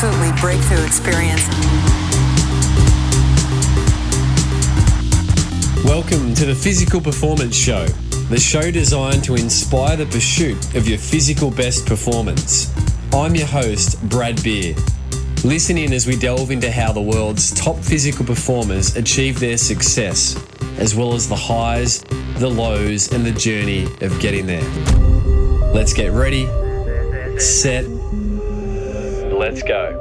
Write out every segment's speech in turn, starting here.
absolutely breakthrough experience. Welcome to the Physical Performance Show, the show designed to inspire the pursuit of your physical best performance. I'm your host, Brad Beer. Listen in as we delve into how the world's top physical performers achieve their success, as well as the highs, the lows, and the journey of getting there. Let's get ready, set, let's go.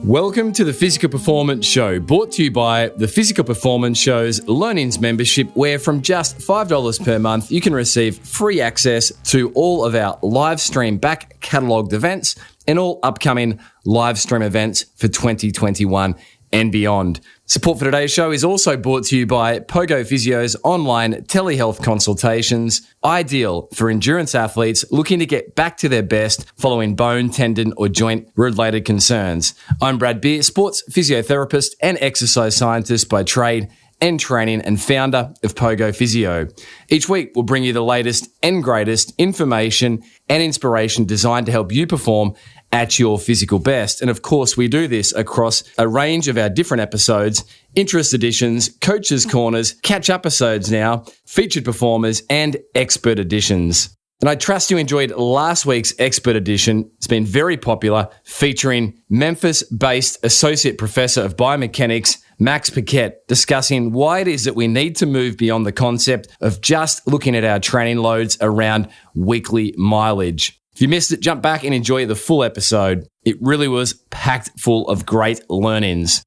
Welcome to the Physical Performance Show, brought to you by the Physical Performance Show's Learnings membership, where from just $5 per month, you can receive free access to all of our live stream back catalogued events and all upcoming live stream events for 2021 and beyond. Support for today's show is also brought to you by Pogo Physio's online telehealth consultations, ideal for endurance athletes looking to get back to their best following bone, tendon, or joint-related concerns. I'm Brad Beer, sports physiotherapist and exercise scientist by trade and training, and founder of Pogo Physio. Each week, we'll bring you the latest and greatest information and inspiration designed to help you perform at your physical best. And of course, we do this across a range of our different episodes, interest editions, coaches' corners, catch-up episodes now, featured performers, and expert editions. And I trust you enjoyed last week's expert edition. It's been very popular, featuring Memphis-based Associate Professor of Biomechanics, Max Paquette, discussing why it is that we need to move beyond the concept of just looking at our training loads around weekly mileage. If you missed it, jump back and enjoy the full episode. It really was packed full of great learnings.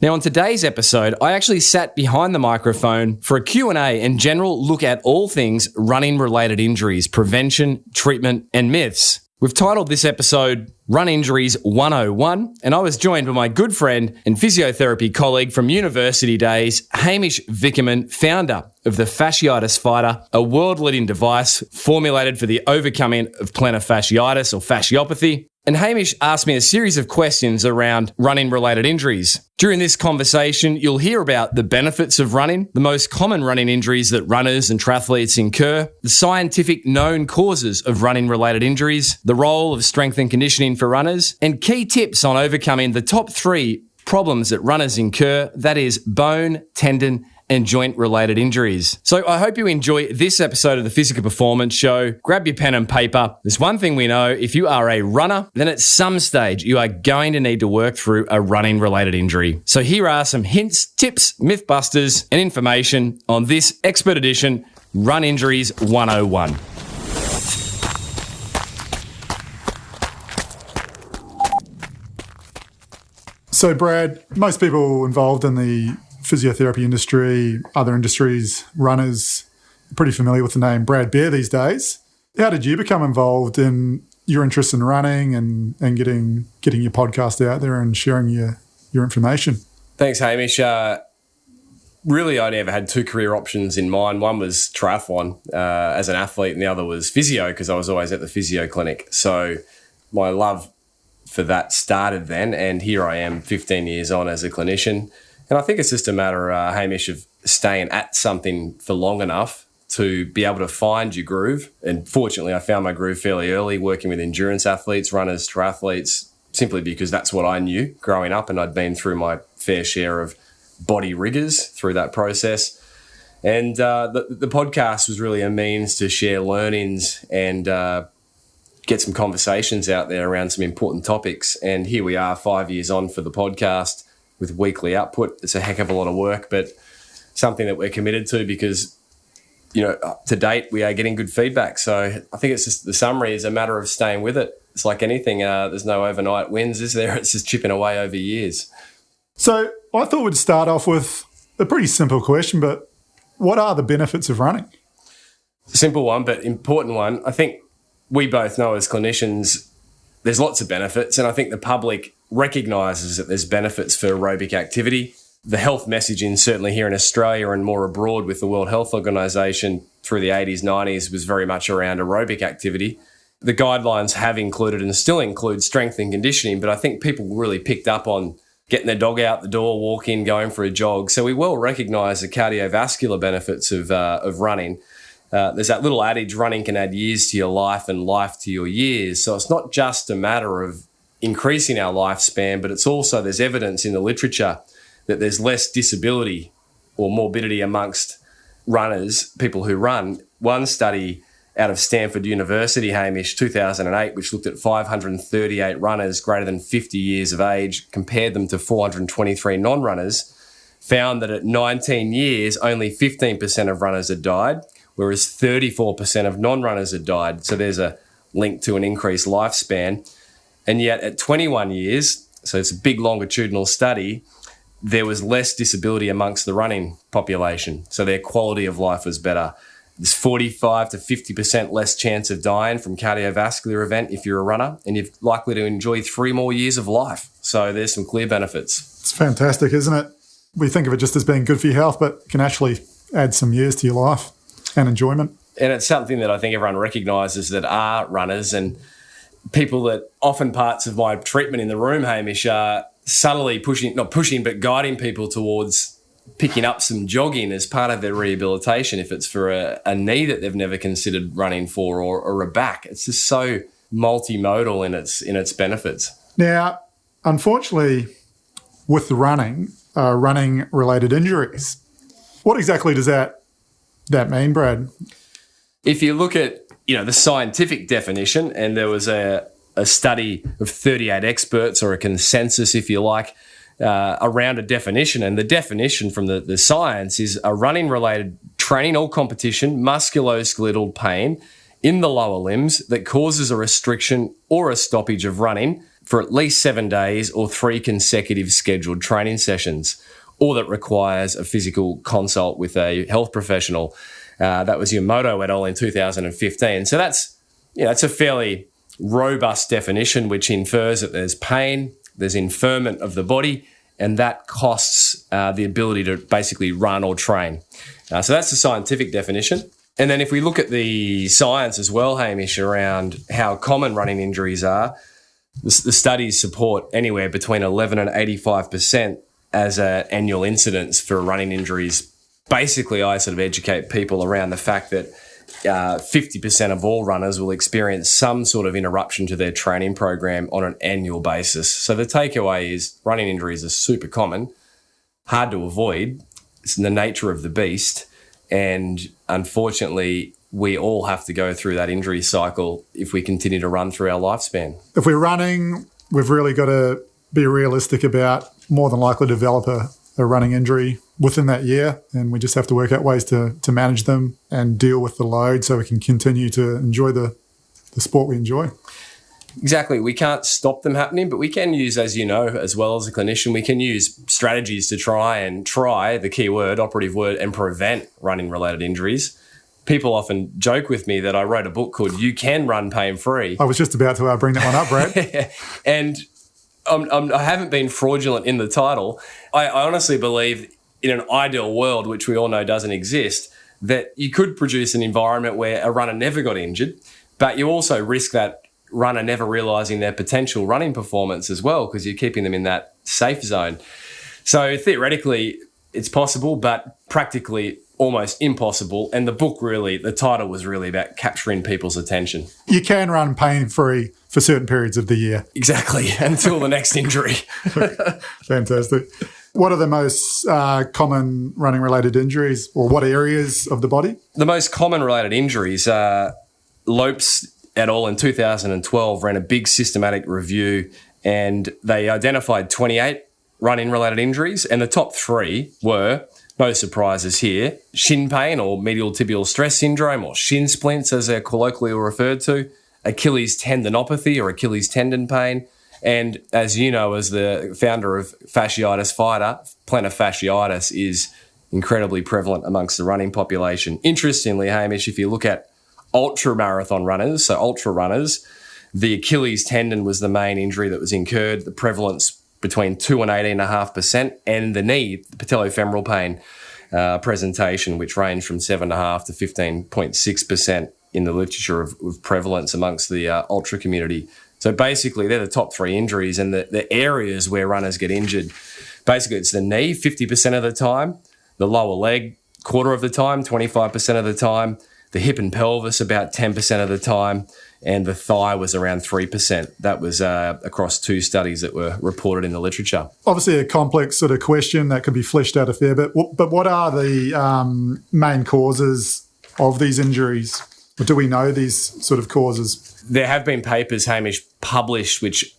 Now, on today's episode, I actually sat behind the microphone for a Q&A and general look at all things running-related injuries, prevention, treatment, and myths. We've titled this episode Run Injuries 101, and I was joined by my good friend and physiotherapy colleague from university days, Hamish Vickerman, founder of the Fasciitis Fighter, a world-leading device formulated for the overcoming of plantar fasciitis or fasciopathy. And Hamish asked me a series of questions around running-related injuries. During this conversation, you'll hear about the benefits of running, the most common running injuries that runners and triathletes incur, the scientific known causes of running-related injuries, the role of strength and conditioning for runners, and key tips on overcoming the top 3 problems that runners incur, that is bone, tendon, and joint-related injuries. So I hope you enjoy this episode of the Physical Performance Show. Grab your pen and paper. There's one thing we know: if you are a runner, then at some stage you are going to need to work through a running-related injury. So here are some hints, tips, mythbusters, and information on this expert edition, Run Injuries 101. So Brad, most people involved in the physiotherapy industry, other industries, runners, are pretty familiar with the name Brad Beer these days. How did you become involved in your interest in running and getting your podcast out there and sharing your information? Thanks, Hamish. Really, I never had 2 career options in mind. One was triathlon as an athlete, and the other was physio because I was always at the physio clinic. So my love for that started then, and here I am 15 years on as a clinician. And I think it's just a matter, Hamish, of staying at something for long enough to be able to find your groove. And fortunately, I found my groove fairly early, working with endurance athletes, runners, triathletes, simply because that's what I knew growing up, and I'd been through my fair share of body rigours through that process. And the podcast was really a means to share learnings and get some conversations out there around some important topics. And here we are 5 years on for the podcast, with weekly output. It's a heck of a lot of work, but something that we're committed to because, to date, we are getting good feedback. So I think it's just the summary is a matter of staying with it. It's like anything. There's no overnight wins, is there? It's just chipping away over years. So I thought we'd start off with a pretty simple question, but what are the benefits of running? It's a simple one, but important one. I think we both know as clinicians, there's lots of benefits, and I think the public recognises that there's benefits for aerobic activity. The health messaging, certainly here in Australia and more abroad with the World Health Organization through the 80s, 90s, was very much around aerobic activity. The guidelines have included and still include strength and conditioning, but I think people really picked up on getting their dog out the door, walking, going for a jog. So we well recognise the cardiovascular benefits of running. There's that little adage, running can add years to your life and life to your years. So it's not just a matter of increasing our lifespan, but it's also, there's evidence in the literature that there's less disability or morbidity amongst runners, people who run. One study out of Stanford University, Hamish, 2008, which looked at 538 runners greater than 50 years of age, compared them to 423 non-runners, found that at 19 years, only 15% of runners had died, whereas 34% of non-runners had died. So there's a link to an increased lifespan. And yet at 21 years, so it's a big longitudinal study, there was less disability amongst the running population. So their quality of life was better. There's 45 to 50% less chance of dying from cardiovascular event if you're a runner, and you're likely to enjoy 3 more years of life. So there's some clear benefits. It's fantastic, isn't it? We think of it just as being good for your health, but can actually add some years to your life and enjoyment. And it's something that I think everyone recognises that are runners, and people that often parts of my treatment in the room, Hamish, are subtly not pushing, but guiding people towards picking up some jogging as part of their rehabilitation, if it's for a knee that they've never considered running for, or a back. It's just so multimodal in its benefits. Now, unfortunately, with the running-related injuries, what exactly does that mean, Brad? If you look at the scientific definition, and there was a study of 38 experts, or a consensus, if you like, around a definition. And the definition from the science is a running-related training or competition musculoskeletal pain in the lower limbs that causes a restriction or a stoppage of running for at least 7 days or 3 consecutive scheduled training sessions, or that requires a physical consult with a health professional. That was Yamamoto et al. In 2015. So that's a fairly robust definition, which infers that there's pain, there's infirmment of the body, and that costs the ability to basically run or train. So that's the scientific definition. And then if we look at the science as well, Hamish, around how common running injuries are, the studies support anywhere between 11 and 85% as an annual incidence for running injuries. Basically, I sort of educate people around the fact that 50% of all runners will experience some sort of interruption to their training program on an annual basis. So the takeaway is running injuries are super common, hard to avoid. It's in the nature of the beast. And unfortunately, we all have to go through that injury cycle if we continue to run through our lifespan. If we're running, we've really got to be realistic about more than likely to develop a running injury within that year, and we just have to work out ways to manage them and deal with the load so we can continue to enjoy the sport we enjoy. Exactly. We can't stop them happening, but we can use, as you know, as well as a clinician, we can use strategies to try, the key word, operative word, and prevent running-related injuries. People often joke with me that I wrote a book called You Can Run Pain-Free. I was just about to bring that one up, Brad. And I haven't been fraudulent in the title. I honestly believe in an ideal world, which we all know doesn't exist, that you could produce an environment where a runner never got injured, but you also risk that runner never realising their potential running performance as well, because you're keeping them in that safe zone. So theoretically, it's possible, but practically almost impossible. And the title was really about capturing people's attention. You can run pain-free for certain periods of the year. Exactly, until the next injury. Fantastic. What are the most common running-related injuries, or what areas of the body? The most common related injuries are Lopes et al. In 2012 ran a big systematic review, and they identified 28 running-related injuries, and the top 3 were, no surprises here, shin pain or medial tibial stress syndrome, or shin splints as they're colloquially referred to, Achilles tendinopathy or Achilles tendon pain, and as you know, as the founder of Fasciitis Fighter, plantar fasciitis is incredibly prevalent amongst the running population. Interestingly, Hamish, if you look at ultra-marathon runners, so ultra runners, the Achilles tendon was the main injury that was incurred, the prevalence between 2 and 18.5%, and the knee, the patellofemoral pain presentation, which ranged from 7.5 to 15.6% in the literature of prevalence amongst the ultra community. So basically, they're the top 3 injuries, and the areas where runners get injured. Basically, it's the knee 50% of the time, the lower leg quarter of the time, 25% of the time, the hip and pelvis about 10% of the time, and the thigh was around 3%. That was across 2 studies that were reported in the literature. Obviously a complex sort of question that could be fleshed out a fair bit, but what are the main causes of these injuries? Or do we know these sort of causes? There have been papers, Hamish, published which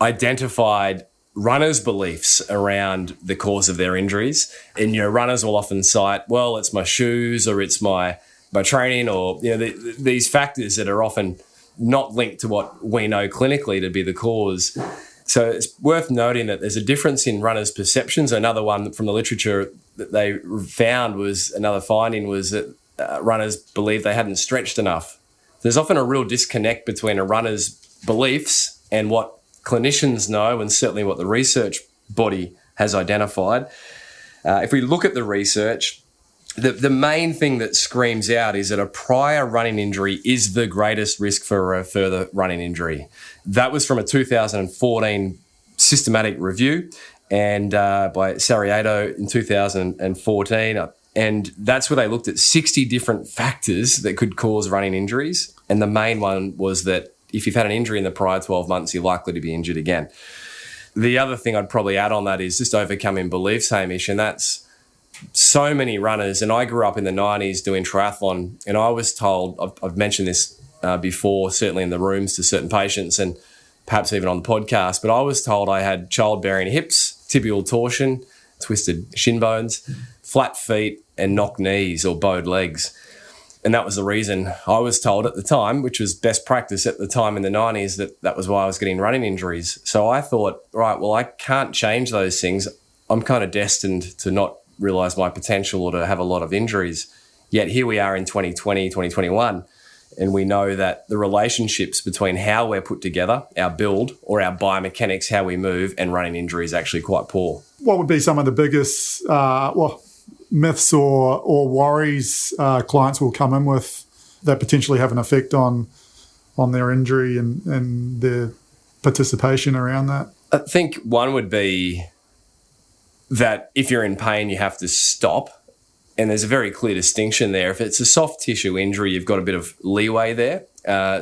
identified runners' beliefs around the cause of their injuries. And, runners will often cite, well, it's my shoes or it's my training or, these factors that are often not linked to what we know clinically to be the cause. So it's worth noting that there's a difference in runners' perceptions. Another one from the literature that they found was, another finding was that runners believed they hadn't stretched enough. There's often a real disconnect between a runner's beliefs and what clinicians know, and certainly what the research body has identified. If we look at the research, the main thing that screams out is that a prior running injury is the greatest risk for a further running injury. That was from a 2014 systematic review and by Sarieto in 2014. And that's where they looked at 60 different factors that could cause running injuries. And the main one was that if you've had an injury in the prior 12 months, you're likely to be injured again. The other thing I'd probably add on that is just overcoming beliefs, Hamish, and that's so many runners. And I grew up in the 90s doing triathlon, and I was told, I've mentioned this before, certainly in the rooms to certain patients and perhaps even on the podcast, but I was told I had childbearing hips, tibial torsion, twisted shin bones, flat feet, and knock knees or bowed legs. And that was the reason I was told at the time, which was best practice at the time in the 90s, that was why I was getting running injuries. So I thought, right, well, I can't change those things. I'm kind of destined to not realise my potential or to have a lot of injuries. Yet here we are in 2020, 2021, and we know that the relationships between how we're put together, our build or our biomechanics, how we move, and running injury is actually quite poor. What would be some of the biggest myths or worries clients will come in with that potentially have an effect on their injury and their participation around that? I think one would be that if you're in pain, you have to stop. And there's a very clear distinction there. If it's a soft tissue injury, you've got a bit of leeway there.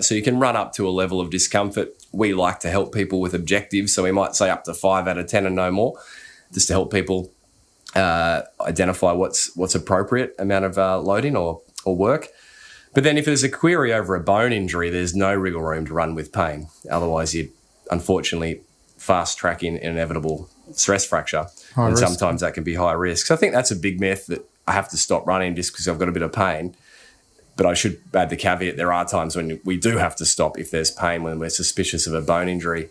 So you can run up to a level of discomfort. We like to help people with objectives. So we might say up to 5 out of 10 and no more, just to help people identify what's appropriate amount of loading or work. But then if there's a query over a bone injury, there's no wriggle room to run with pain. Otherwise, you're unfortunately fast-tracking an inevitable stress fracture. High risk. Sometimes that can be high risk. So I think that's a big myth, that I have to stop running just because I've got a bit of pain. But I should add the caveat, there are times when we do have to stop if there's pain, when we're suspicious of a bone injury.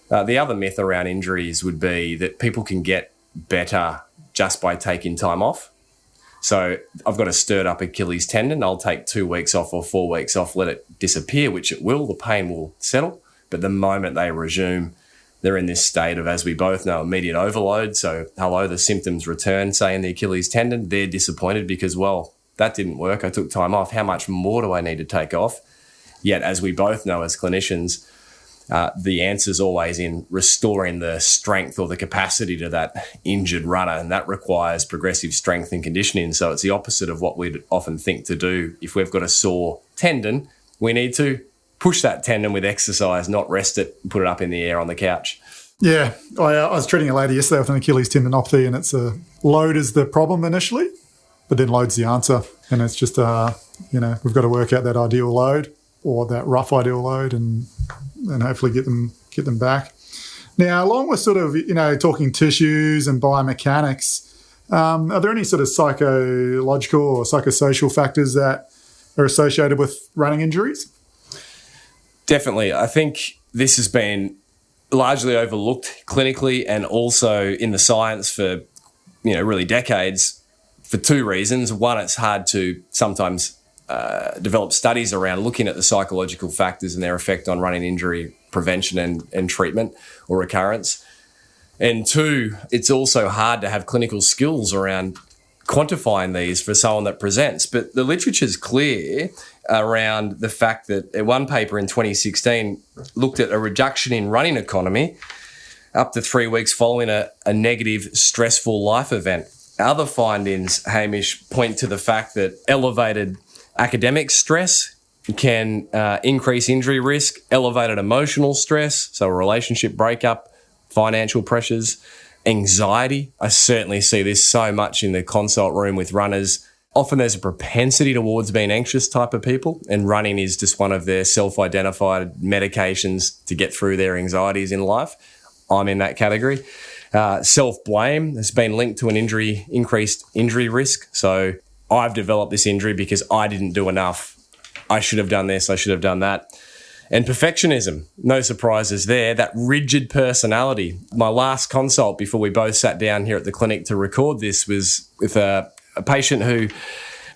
The other myth around injuries would be that people can get better just by taking time off. So I've got a stirred up Achilles tendon. I'll take 2 weeks off or 4 weeks off, let it disappear, which it will. The pain will settle. But the moment they resume, they're in this state of, as we both know, immediate overload. So, hello, the symptoms return, say in the Achilles tendon. They're disappointed because, well, that didn't work. I took time off. How much more do I need to take off? Yet, as we both know as clinicians, the answer is always in restoring the strength or the capacity to that injured runner, and that requires progressive strength and conditioning. So it's the opposite of what we'd often think to do. If we've got a sore tendon, we need to push that tendon with exercise, not rest it and put it up in the air on the couch. Yeah, I was treating a lady yesterday with an Achilles tendinopathy, and it's a load is the problem initially, but then load's the answer. And it's just, we've got to work out that ideal load or that rough ideal load and hopefully get them back. Now, along with sort of, talking tissues and biomechanics, are there any sort of psychological or psychosocial factors that are associated with running injuries? Definitely. I think this has been largely overlooked clinically and also in the science for, really decades for 2 reasons. One, it's hard to sometimes develop studies around looking at the psychological factors and their effect on running injury prevention and treatment or recurrence. And 2, it's also hard to have clinical skills around quantifying these for someone that presents. But the literature's clear around the fact that one paper in 2016 looked at a reduction in running economy up to 3 weeks following a negative, stressful life event. Other findings, Hamish, point to the fact that elevated Academic stress can increase injury risk, elevated emotional stress, so a relationship breakup, financial pressures, anxiety. I certainly see this so much in the consult room with runners. Often there's a propensity towards being anxious type of people, and running is just one of their self-identified medications to get through their anxieties in life. I'm in that category. Self-blame has been linked to an increased injury risk. So I've developed this injury because I didn't do enough. I should have done this, I should have done that. And perfectionism, no surprises there. That rigid personality. My last consult before we both sat down here at the clinic to record this was with a patient who,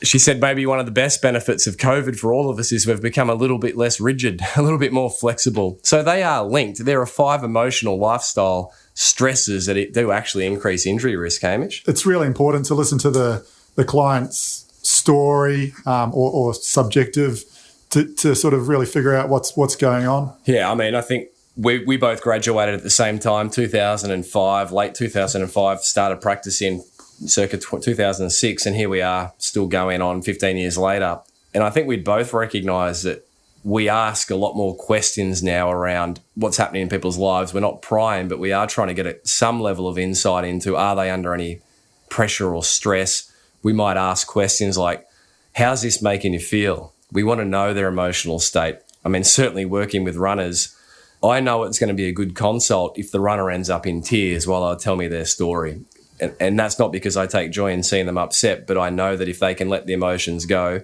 she said maybe one of the best benefits of COVID for all of us is we've become a little bit less rigid, a little bit more flexible. So they are linked. There are 5 emotional lifestyle stresses that do actually increase injury risk, Hamish. It's really important to listen to the client's story or subjective to sort of really figure out what's going on. Yeah, I mean, I think we both graduated at the same time, 2005, late 2005, started practicing circa 2006, and here we are still going on 15 years later. And I think we'd both recognise that we ask a lot more questions now around what's happening in people's lives. We're not prying, but we are trying to get some level of insight into, are they under any pressure or stress? We might ask questions like, how's this making you feel? We want to know their emotional state. I mean, certainly working with runners, I know it's going to be a good consult if the runner ends up in tears while they'll tell me their story. And that's not because I take joy in seeing them upset, but I know that if they can let the emotions go,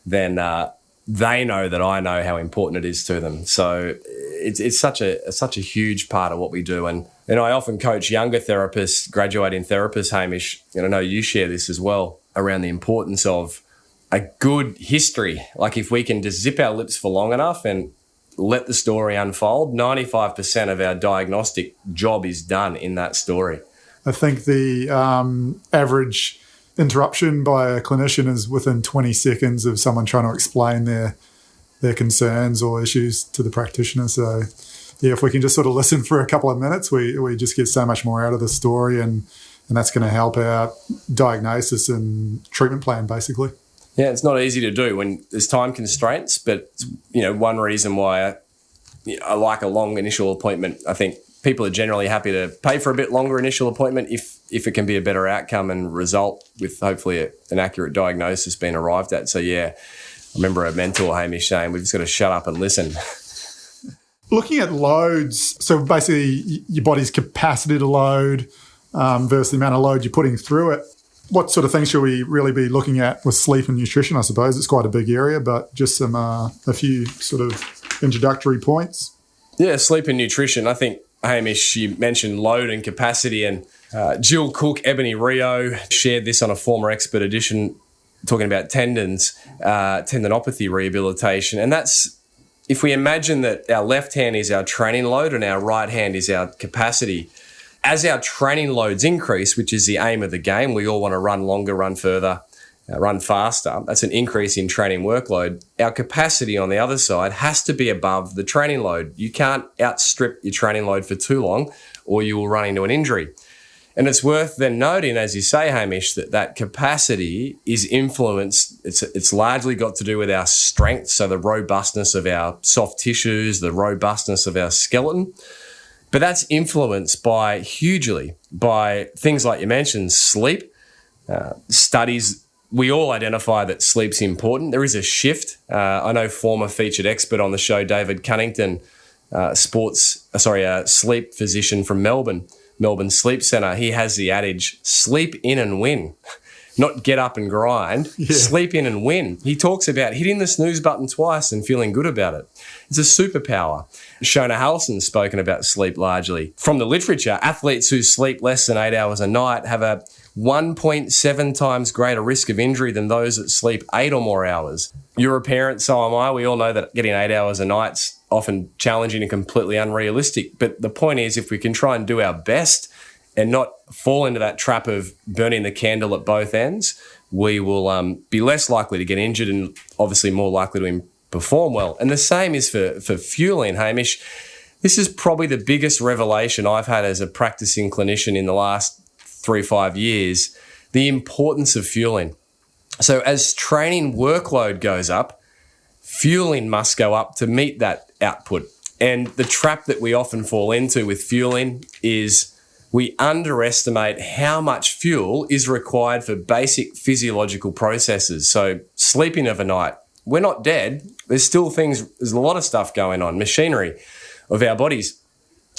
then they know that I know how important it is to them. So it's such a huge part of what we do. And I often coach younger therapists, graduating therapists, Hamish, and I know you share this as well, around the importance of a good history. Like if we can just zip our lips for long enough and let the story unfold, 95% of our diagnostic job is done in that story. I think the average interruption by a clinician is within 20 seconds of someone trying to explain their concerns or issues to the practitioner. So, yeah, if we can just sort of listen for a couple of minutes, we just get so much more out of the story, and that's going to help our diagnosis and treatment plan, basically. Yeah, it's not easy to do when there's time constraints, but, one reason why I like a long initial appointment, I think people are generally happy to pay for a bit longer initial appointment if it can be a better outcome and result with hopefully an accurate diagnosis being arrived at. So, yeah, I remember a mentor, Hamish, saying we've just got to shut up and listen. Looking at loads, so basically your body's capacity to load versus the amount of load you're putting through it. What sort of things should we really be looking at with sleep and nutrition? I suppose it's quite a big area, but just a few sort of introductory points. Yeah, sleep and nutrition. I think, Hamish, you mentioned load and capacity, and Jill Cook, Ebony Rio shared this on a former expert edition talking about tendinopathy rehabilitation. And that's, if we imagine that our left hand is our training load and our right hand is our capacity, as our training loads increase, which is the aim of the game, we all want to run longer, run further, run faster. That's an increase in training workload. Our capacity on the other side has to be above the training load. You can't outstrip your training load for too long or you will run into an injury. And it's worth then noting, as you say, Hamish, that capacity is influenced. It's largely got to do with our strength, so the robustness of our soft tissues, the robustness of our skeleton. But that's influenced hugely by things like you mentioned, sleep. Studies, we all identify that sleep's important. There is a shift. I know former featured expert on the show, David Cunnington, sleep physician from Melbourne Sleep Centre. He has the adage, sleep in and win. Not get up and grind, Sleep in and win. He talks about hitting the snooze button twice and feeling good about it. It's a superpower. Shona Halson's spoken about sleep largely. From the literature, athletes who sleep less than 8 hours a night have a 1.7 times greater risk of injury than those that sleep 8 or more hours. You're a parent, so am I. We all know that getting 8 hours a night's often challenging and completely unrealistic. But the point is, if we can try and do our best and not fall into that trap of burning the candle at both ends, we will be less likely to get injured and obviously more likely to perform well. And the same is for fueling, Hamish. This is probably the biggest revelation I've had as a practicing clinician in the last 3 or 5 years, the importance of fueling. So as training workload goes up, fueling must go up to meet that output. And the trap that we often fall into with fueling is we underestimate how much fuel is required for basic physiological processes. So sleeping overnight, we're not dead. There's a lot of stuff going on, machinery of our bodies.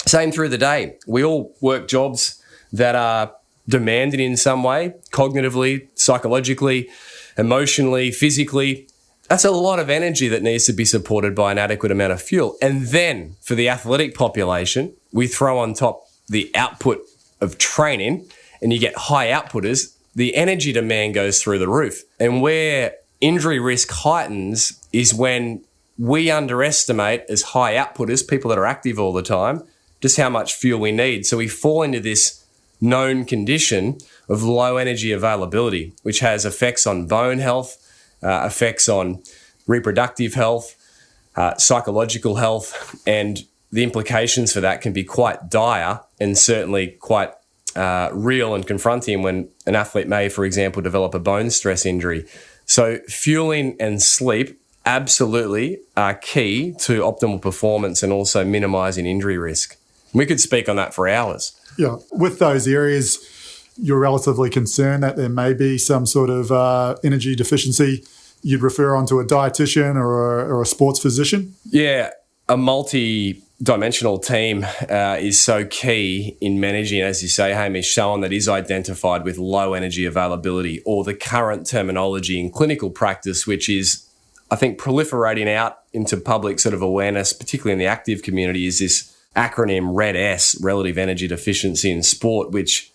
Same through the day. We all work jobs that are demanding in some way, cognitively, psychologically, emotionally, physically. That's a lot of energy that needs to be supported by an adequate amount of fuel. And then for the athletic population, we throw on top the output of training, and you get high outputters, the energy demand goes through the roof. And where injury risk heightens is when we underestimate, as high outputters, people that are active all the time, just how much fuel we need. So we fall into this known condition of low energy availability, which has effects on bone health, effects on reproductive health, psychological health, and the implications for that can be quite dire and certainly quite real and confronting when an athlete may, for example, develop a bone stress injury. So fueling and sleep absolutely are key to optimal performance and also minimising injury risk. We could speak on that for hours. Yeah. With those areas, you're relatively concerned that there may be some sort of energy deficiency. You'd refer on to a dietitian or a sports physician? Yeah, a multi-dimensional team is so key in managing, as you say, Hamish, someone that is identified with low energy availability, or the current terminology in clinical practice, which is, I think, proliferating out into public sort of awareness, particularly in the active community, is this acronym RED-S, relative energy deficiency in sport, which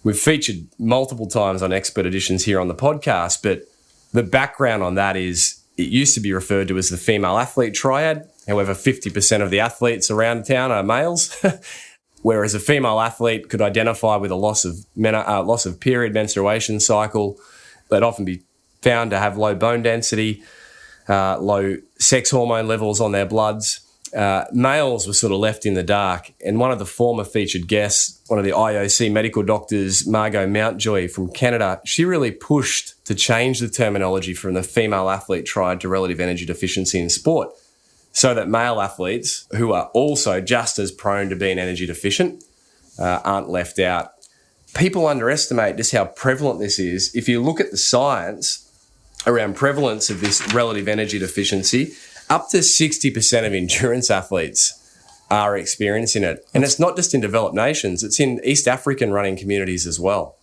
we've featured multiple times on expert editions here on the podcast. But the background on that is it used to be referred to as the female athlete triad. However, 50% of the athletes around town are males, whereas a female athlete could identify with a loss of period, menstruation cycle. They'd often be found to have low bone density, low sex hormone levels on their bloods. Males were sort of left in the dark. And one of the former featured guests, one of the IOC medical doctors, Margot Mountjoy from Canada, she really pushed to change the terminology from the female athlete triad to relative energy deficiency in sport, so that male athletes, who are also just as prone to being energy deficient, aren't left out. People underestimate just how prevalent this is. If you look at the science around prevalence of this relative energy deficiency, up to 60% of endurance athletes are experiencing it. And it's not just in developed nations, it's in East African running communities as well.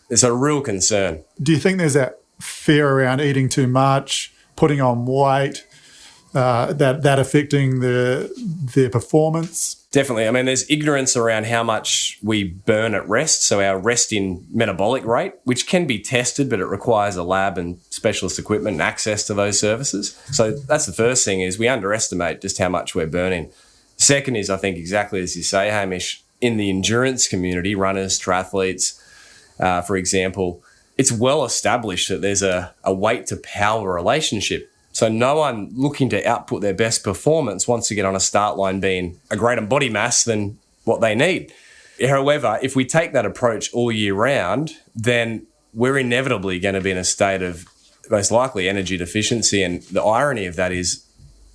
It's a real concern. Do you think there's that fear around eating too much, putting on weight, that affecting their performance? Definitely. I mean, there's ignorance around how much we burn at rest, so our resting metabolic rate, which can be tested, but it requires a lab and specialist equipment and access to those services. So that's the first thing, is we underestimate just how much we're burning. Second is, I think, exactly as you say, Hamish, in the endurance community, runners, triathletes, for example, it's well established that there's a weight to power relationship. So no one looking to output their best performance wants to get on a start line being a greater body mass than what they need. However, if we take that approach all year round, then we're inevitably going to be in a state of most likely energy deficiency. And the irony of that is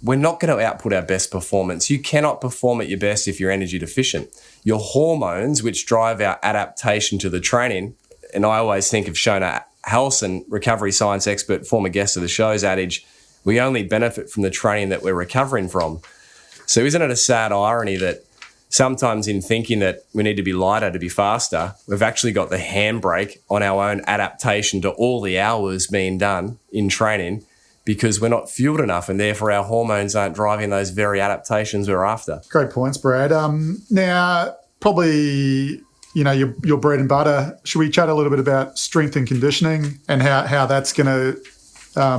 we're not going to output our best performance. You cannot perform at your best if you're energy deficient. Your hormones, which drive our adaptation to the training, and I always think of Shona Halson, recovery science expert, former guest of the show's adage, we only benefit from the training that we're recovering from. So isn't it a sad irony that sometimes in thinking that we need to be lighter to be faster, we've actually got the handbrake on our own adaptation to all the hours being done in training because we're not fueled enough, and therefore our hormones aren't driving those very adaptations we're after. Great points, Brad. Now, probably, your bread and butter. Should we chat a little bit about strength and conditioning and how that's going to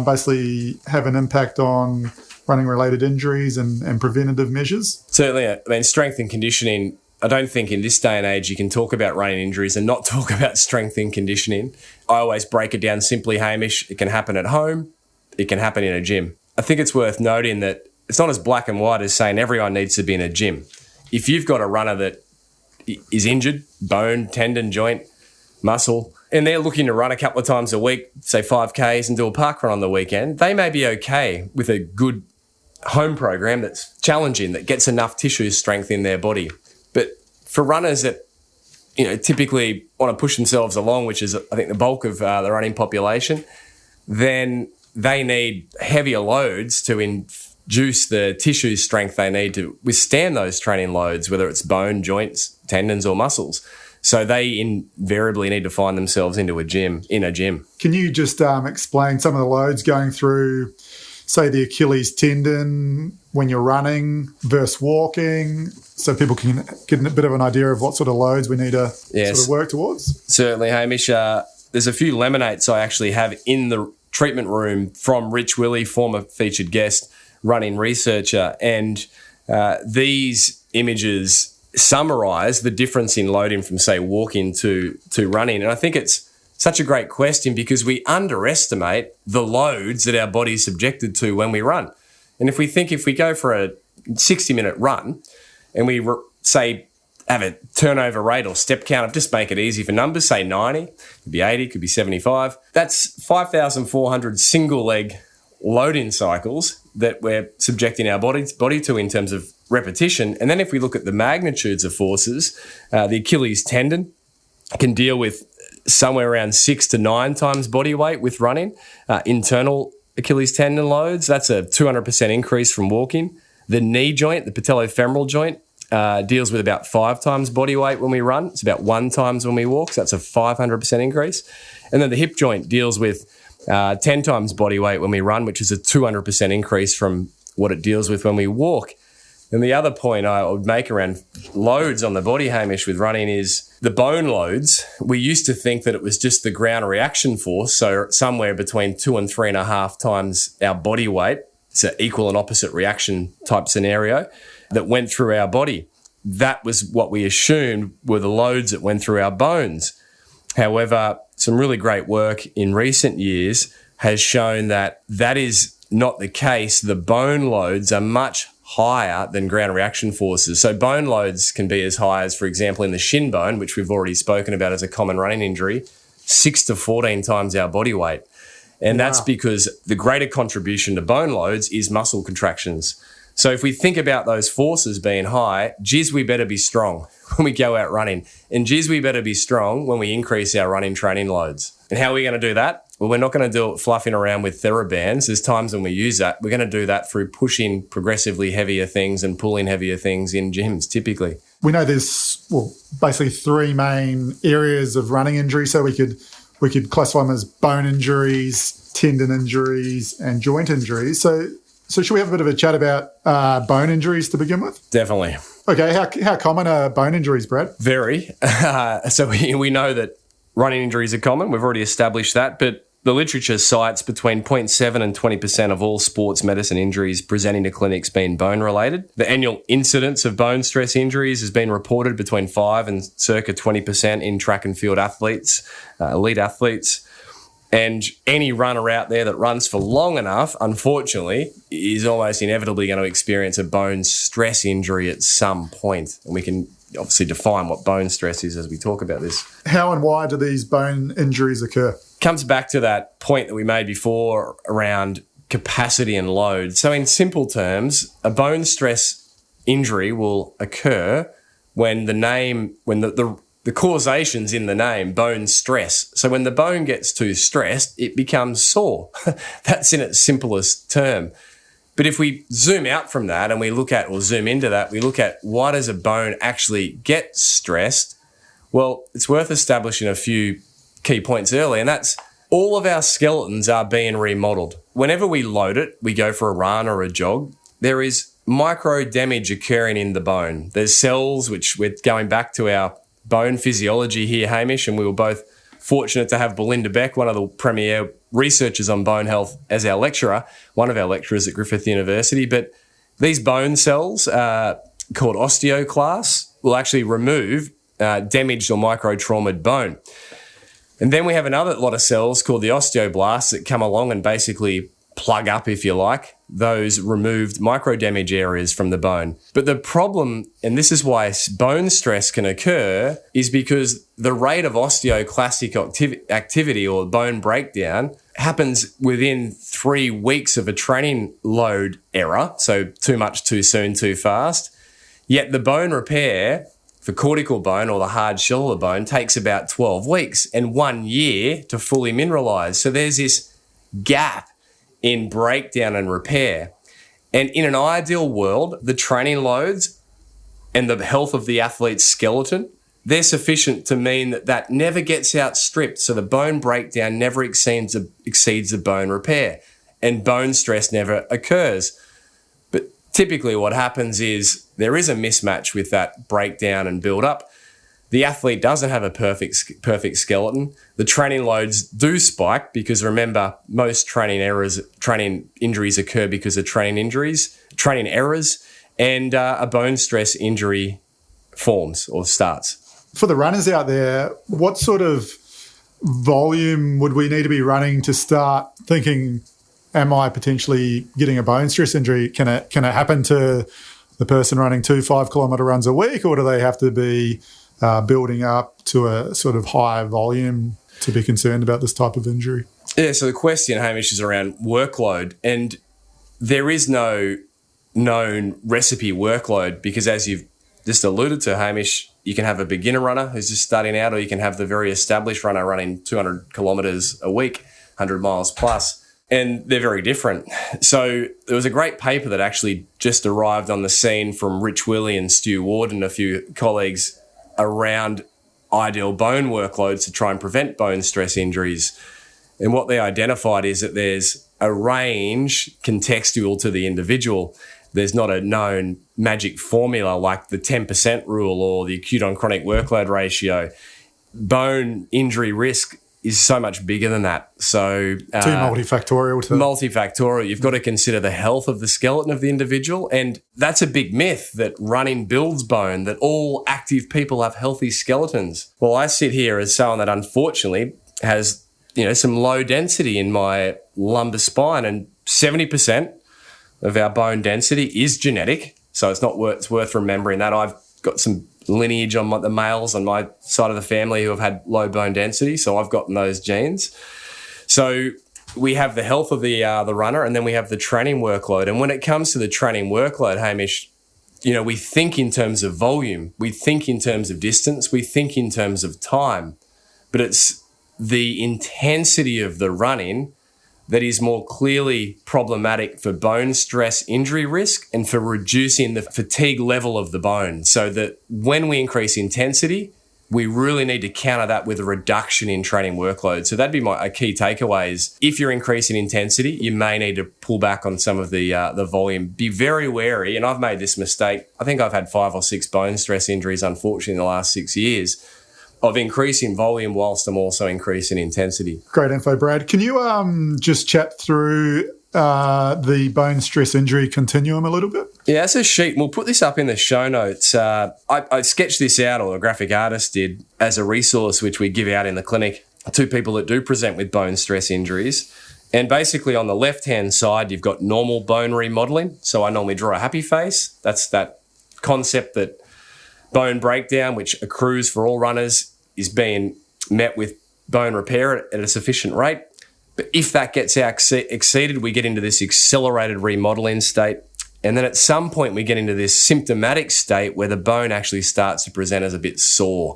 basically have an impact on running-related injuries and preventative measures? Certainly. I mean, strength and conditioning, I don't think in this day and age you can talk about running injuries and not talk about strength and conditioning. I always break it down simply, Hamish. It can happen at home. It can happen in a gym. I think it's worth noting that it's not as black and white as saying everyone needs to be in a gym. If you've got a runner that is injured, bone, tendon, joint, muscle, and they're looking to run a couple of times a week, say 5Ks and do a park run on the weekend, they may be okay with a good home program that's challenging, that gets enough tissue strength in their body. But for runners that, typically want to push themselves along, which is, I think, the bulk of the running population, then they need heavier loads to induce the tissue strength they need to withstand those training loads, whether it's bone, joints, tendons, or muscles. So they invariably need to find themselves in a gym. Can you just explain some of the loads going through, say, the Achilles tendon when you're running versus walking, so people can get a bit of an idea of what sort of loads we need to sort of work towards? Certainly, Hamish. There's a few laminates I actually have in the treatment room from Rich Willie, former featured guest, running researcher, and these images summarise the difference in loading from, say, walking to running. And I think it's such a great question because we underestimate the loads that our body's subjected to when we run. And if we go for a 60-minute run and we say have a turnover rate or step count, just make it easy for numbers, say 90, could be 80, could be 75. That's 5,400 single leg loading cycles that we're subjecting our body to in terms of repetition. And then if we look at the magnitudes of forces, the Achilles tendon can deal with somewhere around 6 to 9 times body weight with running. Internal Achilles tendon loads, that's a 200% increase from walking. The knee joint, the patellofemoral joint, deals with about 5 times body weight when we run. It's about 1 times when we walk, so that's a 500% increase. And then the hip joint deals with 10 times body weight when we run, which is a 200% increase from what it deals with when we walk. And the other point I would make around loads on the body, Hamish, with running is the bone loads. We used to think that it was just the ground reaction force, so somewhere between 2 and 3.5 times our body weight. It's an equal and opposite reaction type scenario that went through our body. That was what we assumed were the loads that went through our bones. However, some really great work in recent years has shown that that is not the case. The bone loads are much higher than ground reaction forces. So bone loads can be as high as, for example, in the shin bone, which we've already spoken about as a common running injury, 6 to 14 times our body weight. And that's because the greater contribution to bone loads is muscle contractions. So if we think about those forces being high, geez, we better be strong when we go out running. And geez, we better be strong when we increase our running training loads. And how are we going to do that? Well, we're not going to do it fluffing around with TheraBands. There's times when we use that. We're going to do that through pushing progressively heavier things and pulling heavier things in gyms, typically. We know there's, basically 3 main areas of running injury. So we could classify them as bone injuries, tendon injuries, and joint injuries. So should we have a bit of a chat about bone injuries to begin with? Definitely. Okay, how common are bone injuries, Brad? Very. So we know that running injuries are common. We've already established that. But the literature cites between 0.7 and 20% of all sports medicine injuries presenting to clinics being bone-related. The annual incidence of bone stress injuries has been reported between 5 and circa 20% in track and field athletes, elite athletes. And any runner out there that runs for long enough, unfortunately, is almost inevitably going to experience a bone stress injury at some point. And we can obviously define what bone stress is as we talk about this. How and why do these bone injuries occur? Comes back to that point that we made before around capacity and load. So in simple terms, a bone stress injury will occur when the causation's in the name, bone stress. So when the bone gets too stressed, it becomes sore. That's in its simplest term. But if we zoom out from that and zoom into that, we look at why does a bone actually get stressed? Well, it's worth establishing a few key points early, and that's all of our skeletons are being remodeled. Whenever we load it, we go for a run or a jog, there is micro damage occurring in the bone. There's cells, which we're going back to our bone physiology here, Hamish, and we were both fortunate to have Belinda Beck, one of the premier researchers on bone health, as our lecturer, one of our lecturers at Griffith University. But these bone cells, called osteoclasts, will actually remove damaged or micro-traumaed bone. And then we have another lot of cells called the osteoblasts that come along and basically plug up, if you like, those removed micro damage areas from the bone. But the problem, and this is why bone stress can occur, is because the rate of osteoclastic activity or bone breakdown happens within 3 weeks of a training load error. So too much, too soon, too fast. Yet the bone repair for cortical bone or the hard shell of the bone takes about 12 weeks and 1 year to fully mineralize. So there's this gap in breakdown and repair. And in an ideal world, the training loads and the health of the athlete's skeleton, they're sufficient to mean that never gets outstripped. So the bone breakdown never exceeds the bone repair and bone stress never occurs. But typically what happens is there is a mismatch with that breakdown and build up. The athlete doesn't have a perfect skeleton. The training loads do spike because remember, most training injuries occur because of training errors, and a bone stress injury forms or starts. For the runners out there, what sort of volume would we need to be running to start thinking, am I potentially getting a bone stress injury? Can it happen to the person running 2 5-kilometre runs a week, or do they have to be building up to a sort of high volume to be concerned about this type of injury? Yeah, so the question, Hamish, is around workload, and there is no known recipe workload because as you've just alluded to, Hamish, you can have a beginner runner who's just starting out, or you can have the very established runner running 200 kilometres a week, 100 miles plus, and they're very different. So there was a great paper that actually just arrived on the scene from Rich Willey and Stu Ward and a few colleagues around ideal bone workloads to try and prevent bone stress injuries. And what they identified is that there's a range contextual to the individual. There's not a known magic formula like the 10% rule or the acute on chronic workload ratio. Bone injury risk is so much bigger than that. So too multifactorial. Multifactorial. You've got to consider the health of the skeleton of the individual. And that's a big myth that running builds bone, that all active people have healthy skeletons. Well, I sit here as someone that unfortunately has, some low density in my lumbar spine, and 70% of our bone density is genetic. So it's worth remembering that. I've got some lineage on the males on my side of the family who have had low bone density, so I've gotten those genes. So we have the health of the runner, and then we have the training workload. And when it comes to the training workload, Hamish, we think in terms of volume, we think in terms of distance, we think in terms of time, but it's the intensity of the running that is more clearly problematic for bone stress injury risk and for reducing the fatigue level of the bone. So that when we increase intensity, we really need to counter that with a reduction in training workload. So that'd be a key takeaway is if you're increasing intensity, you may need to pull back on some of the volume. Be very wary, and I've made this mistake. I think I've had 5 or 6 bone stress injuries, unfortunately, in the last 6 years, of increasing volume whilst I'm also increasing intensity. Great info, Brad. Can you just chat through the bone stress injury continuum a little bit? Yeah, that's a sheet. We'll put this up in the show notes. I sketched this out, or a graphic artist did, as a resource which we give out in the clinic to people that do present with bone stress injuries. And basically on the left-hand side, you've got normal bone remodeling. So I normally draw a happy face. That's that concept that bone breakdown, which accrues for all runners, is being met with bone repair at a sufficient rate. But if that gets exceeded, we get into this accelerated remodeling state. And then at some point, we get into this symptomatic state where the bone actually starts to present as a bit sore.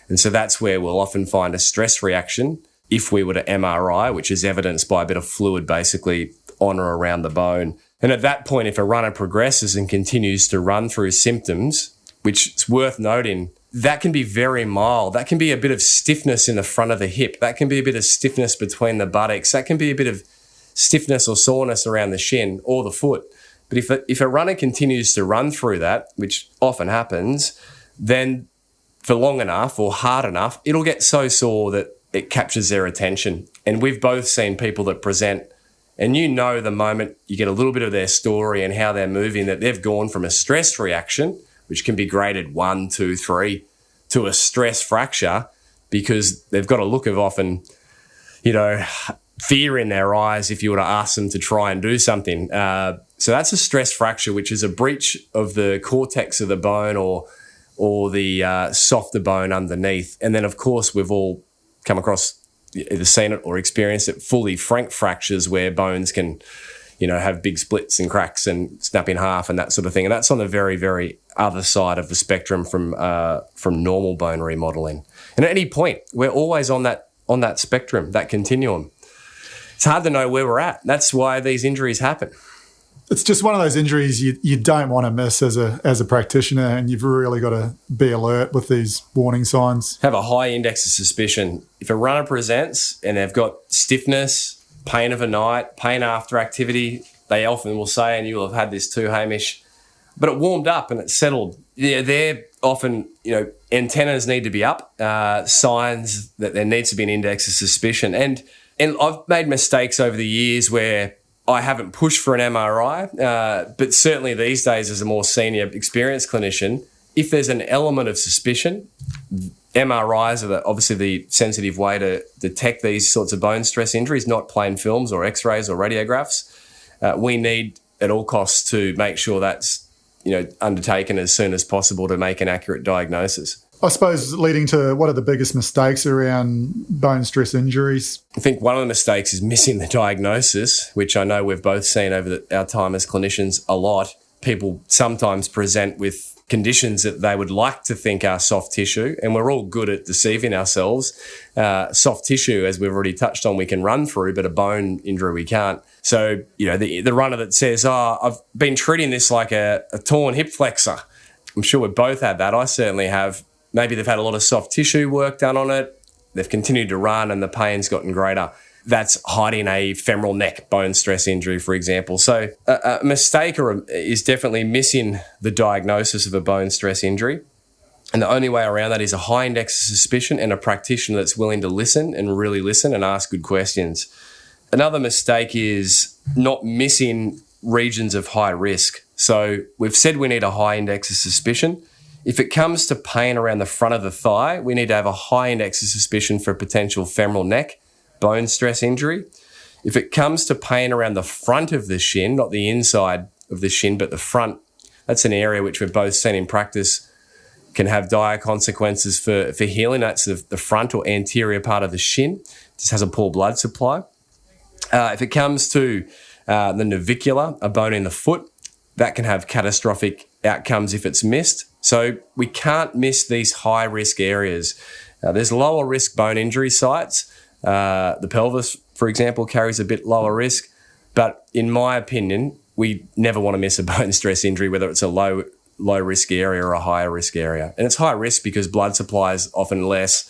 And so that's where we'll often find a stress reaction if we were to MRI, which is evidenced by a bit of fluid basically on or around the bone. And at that point, if a runner progresses and continues to run through symptoms, which is worth noting, that can be very mild. That can be a bit of stiffness in the front of the hip. That can be a bit of stiffness between the buttocks. That can be a bit of stiffness or soreness around the shin or the foot. But if a runner continues to run through that, which often happens, then for long enough or hard enough, it'll get so sore that it captures their attention. And we've both seen people that present, and the moment you get a little bit of their story and how they're moving, that they've gone from a stress reaction, which can be graded 1, 2, 3, to a stress fracture, because they've got a look of often, fear in their eyes if you were to ask them to try and do something. So that's a stress fracture, which is a breach of the cortex of the bone or the softer bone underneath. And then, of course, we've all come across, either seen it or experienced it, fully frank fractures where bones can, have big splits and cracks and snap in half and that sort of thing. And that's on the very, very other side of the spectrum from normal bone remodeling. And at any point, we're always on that spectrum, that continuum. It's hard to know where we're at. That's why these injuries happen. It's just one of those injuries you don't want to miss as a practitioner, and you've really got to be alert with these warning signs. Have a high index of suspicion. If a runner presents and they've got stiffness, pain of a night, pain after activity, they often will say, and you'll have had this too, Hamish, but it warmed up and it settled. Yeah, they're often, antennas need to be up, signs that there needs to be an index of suspicion. And I've made mistakes over the years where I haven't pushed for an MRI, but certainly these days as a more senior experienced clinician, if there's an element of suspicion, MRIs are obviously the sensitive way to detect these sorts of bone stress injuries, not plain films or x-rays or radiographs. We need at all costs to make sure that's undertaken as soon as possible to make an accurate diagnosis. I suppose leading to what are the biggest mistakes around bone stress injuries? I think one of the mistakes is missing the diagnosis, which I know we've both seen over our time as clinicians a lot. People sometimes present with conditions that they would like to think are soft tissue, and we're all good at deceiving ourselves. Soft tissue, as we've already touched on, we can run through, but a bone injury we can't. So, the runner that says, I've been treating this like a torn hip flexor. I'm sure we've both had that. I certainly have. Maybe they've had a lot of soft tissue work done on it. They've continued to run and the pain's gotten greater. That's hiding a femoral neck bone stress injury, for example. So a mistake is definitely missing the diagnosis of a bone stress injury. And the only way around that is a high index of suspicion and a practitioner that's willing to listen and really listen and ask good questions. Another mistake is not missing regions of high risk. So we've said we need a high index of suspicion. If it comes to pain around the front of the thigh, we need to have a high index of suspicion for potential femoral neck bone stress injury. If it comes to pain around the front of the shin, not the inside of the shin, but the front, that's an area which we've both seen in practice can have dire consequences for healing. That's the front or anterior part of the shin. It just has a poor blood supply. If it comes to the navicular, a bone in the foot, that can have catastrophic outcomes if it's missed. So we can't miss these high-risk areas. There's lower-risk bone injury sites. The pelvis, for example, carries a bit lower risk. But in my opinion, we never want to miss a bone stress injury, whether it's a low-risk area or a higher-risk area. And it's high risk because blood supply is often less.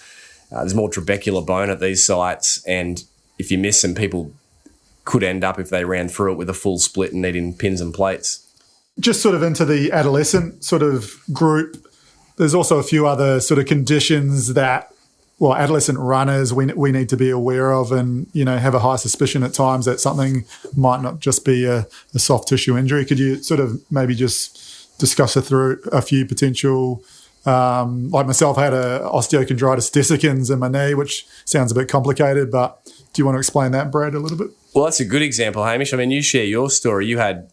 There's more trabecular bone at these sites. And if you miss them, people could end up, if they ran through it, with a full split and needing pins and plates. Just sort of into the adolescent sort of group, there's also a few other sort of conditions that, adolescent runners we need to be aware of and, have a high suspicion at times that something might not just be a soft tissue injury. Could you sort of maybe just discuss it through a few potential, like myself, I had a osteochondritis dissecans in my knee, which sounds a bit complicated, but do you want to explain that, Brad, a little bit? Well, that's a good example, Hamish. I mean, you share your story. You had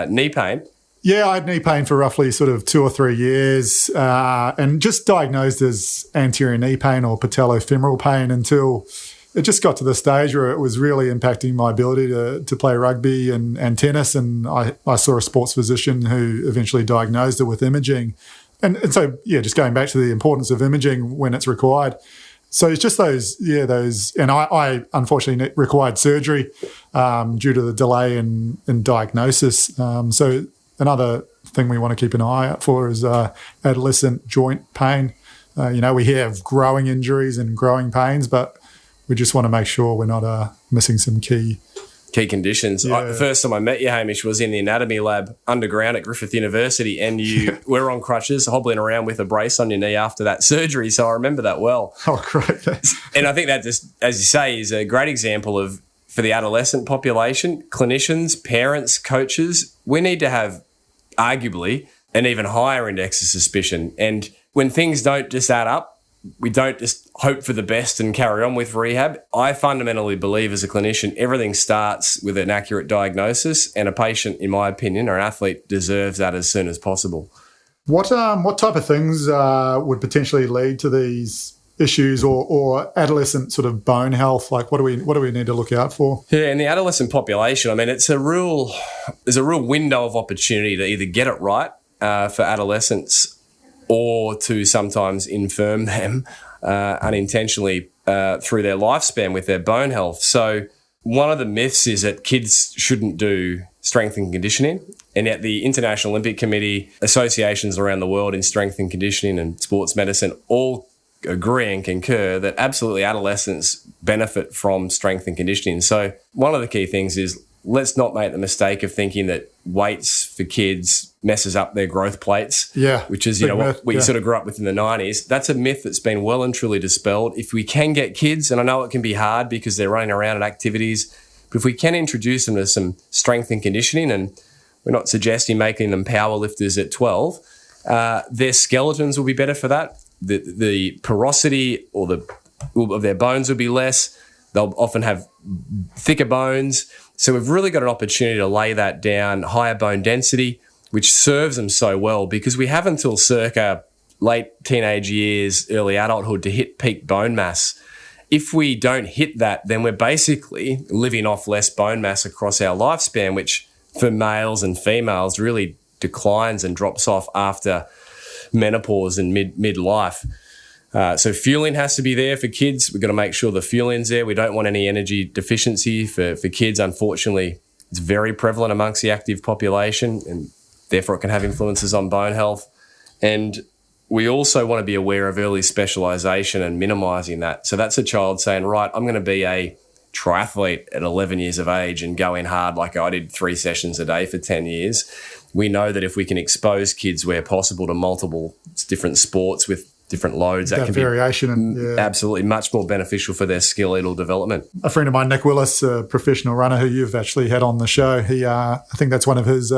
knee pain. Yeah, I had knee pain for roughly sort of 2 or 3 years and just diagnosed as anterior knee pain or patellofemoral pain until it just got to the stage where it was really impacting my ability to play rugby and tennis. And I saw a sports physician who eventually diagnosed it with imaging. And so, just going back to the importance of imaging when it's required. So it's just those, and I unfortunately required surgery due to the delay in diagnosis. So another thing we want to keep an eye out for is adolescent joint pain. We have growing injuries and growing pains, but we just want to make sure we're not missing some key conditions. Yeah. The first time I met you, Hamish, was in the anatomy lab underground at Griffith University, and you were on crutches, hobbling around with a brace on your knee after that surgery, so I remember that well. Oh, great. And I think that just, as you say, is a great example of, for the adolescent population, clinicians, parents, coaches, we need to have arguably an even higher index of suspicion. And when things don't just add up, we don't just hope for the best and carry on with rehab. I fundamentally believe as a clinician, everything starts with an accurate diagnosis, and a patient, in my opinion, or an athlete deserves that as soon as possible. What type of things would potentially lead to these issues or adolescent sort of bone health? Like what do we need to look out for? Yeah, in the adolescent population, I mean, there's a real window of opportunity to either get it right for adolescents or to sometimes infirm them unintentionally through their lifespan with their bone health. So one of the myths is that kids shouldn't do strength and conditioning, and yet the International Olympic Committee, associations around the world in strength and conditioning and sports medicine all agree and concur that absolutely adolescents benefit from strength and conditioning. So one of the key things is let's not make the mistake of thinking that weights for kids messes up their growth plates, which is, what you sort of grew up with in the 90s. That's a myth that's been well and truly dispelled. If we can get kids, and I know it can be hard because they're running around at activities, but if we can introduce them to some strength and conditioning, and we're not suggesting making them power lifters at 12, their skeletons will be better for that. The porosity of their bones will be less. They'll often have thicker bones. So we've really got an opportunity to lay that down, higher bone density, which serves them so well because we have until circa late teenage years, early adulthood to hit peak bone mass. If we don't hit that, then we're basically living off less bone mass across our lifespan, which for males and females really declines and drops off after menopause and midlife. So fueling has to be there for kids. We've got to make sure the fueling's there. We don't want any energy deficiency for kids. Unfortunately, it's very prevalent amongst the active population, and therefore it can have influences on bone health. And we also want to be aware of early specialisation and minimising that. So that's a child saying, right, I'm going to be a triathlete at 11 years of age and go in hard like I did 3 sessions a day for 10 years. We know that if we can expose kids where possible to multiple different sports with different loads, that can variation be absolutely much more beneficial for their skeletal development. A friend of mine, Nick Willis, a professional runner who you've actually had on the show, I think that's one of his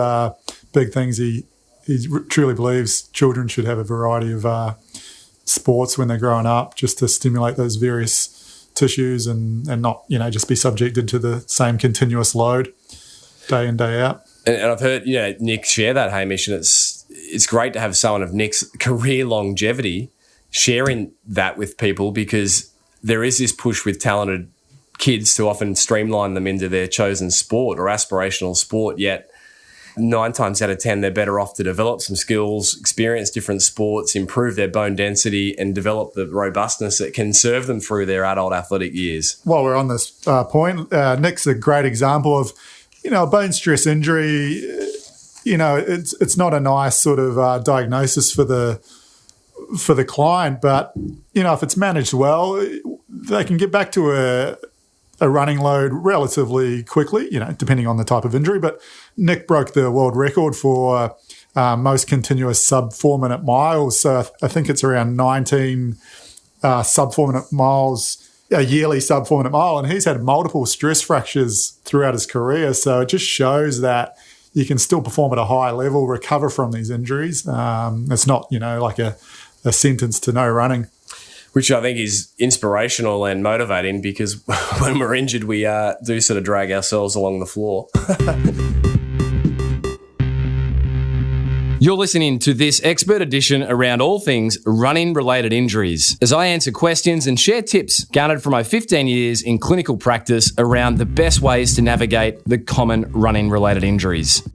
big things. He truly believes children should have a variety of sports when they're growing up, just to stimulate those various tissues and not, just be subjected to the same continuous load day in, day out. And I've heard, Nick share that, Hamish, and it's great to have someone of Nick's career longevity sharing that with people, because there is this push with talented kids to often streamline them into their chosen sport or aspirational sport, yet 9 times out of 10, they're better off to develop some skills, experience different sports, improve their bone density, and develop the robustness that can serve them through their adult athletic years. While we're on this point, Nick's a great example of, a bone stress injury. It's not a nice sort of diagnosis for the client, but if it's managed well, they can get back to a running load relatively quickly, depending on the type of injury. But Nick broke the world record for most continuous sub 4-minute miles. So I think it's around 19 sub 4-minute miles, a yearly sub 4-minute mile. And he's had multiple stress fractures throughout his career. So it just shows that you can still perform at a high level, recover from these injuries. It's not, like a sentence to no running. Which I think is inspirational and motivating, because when we're injured, we do sort of drag ourselves along the floor. You're listening to this expert edition around all things running-related injuries, as I answer questions and share tips garnered from my 15 years in clinical practice around the best ways to navigate the common running-related injuries.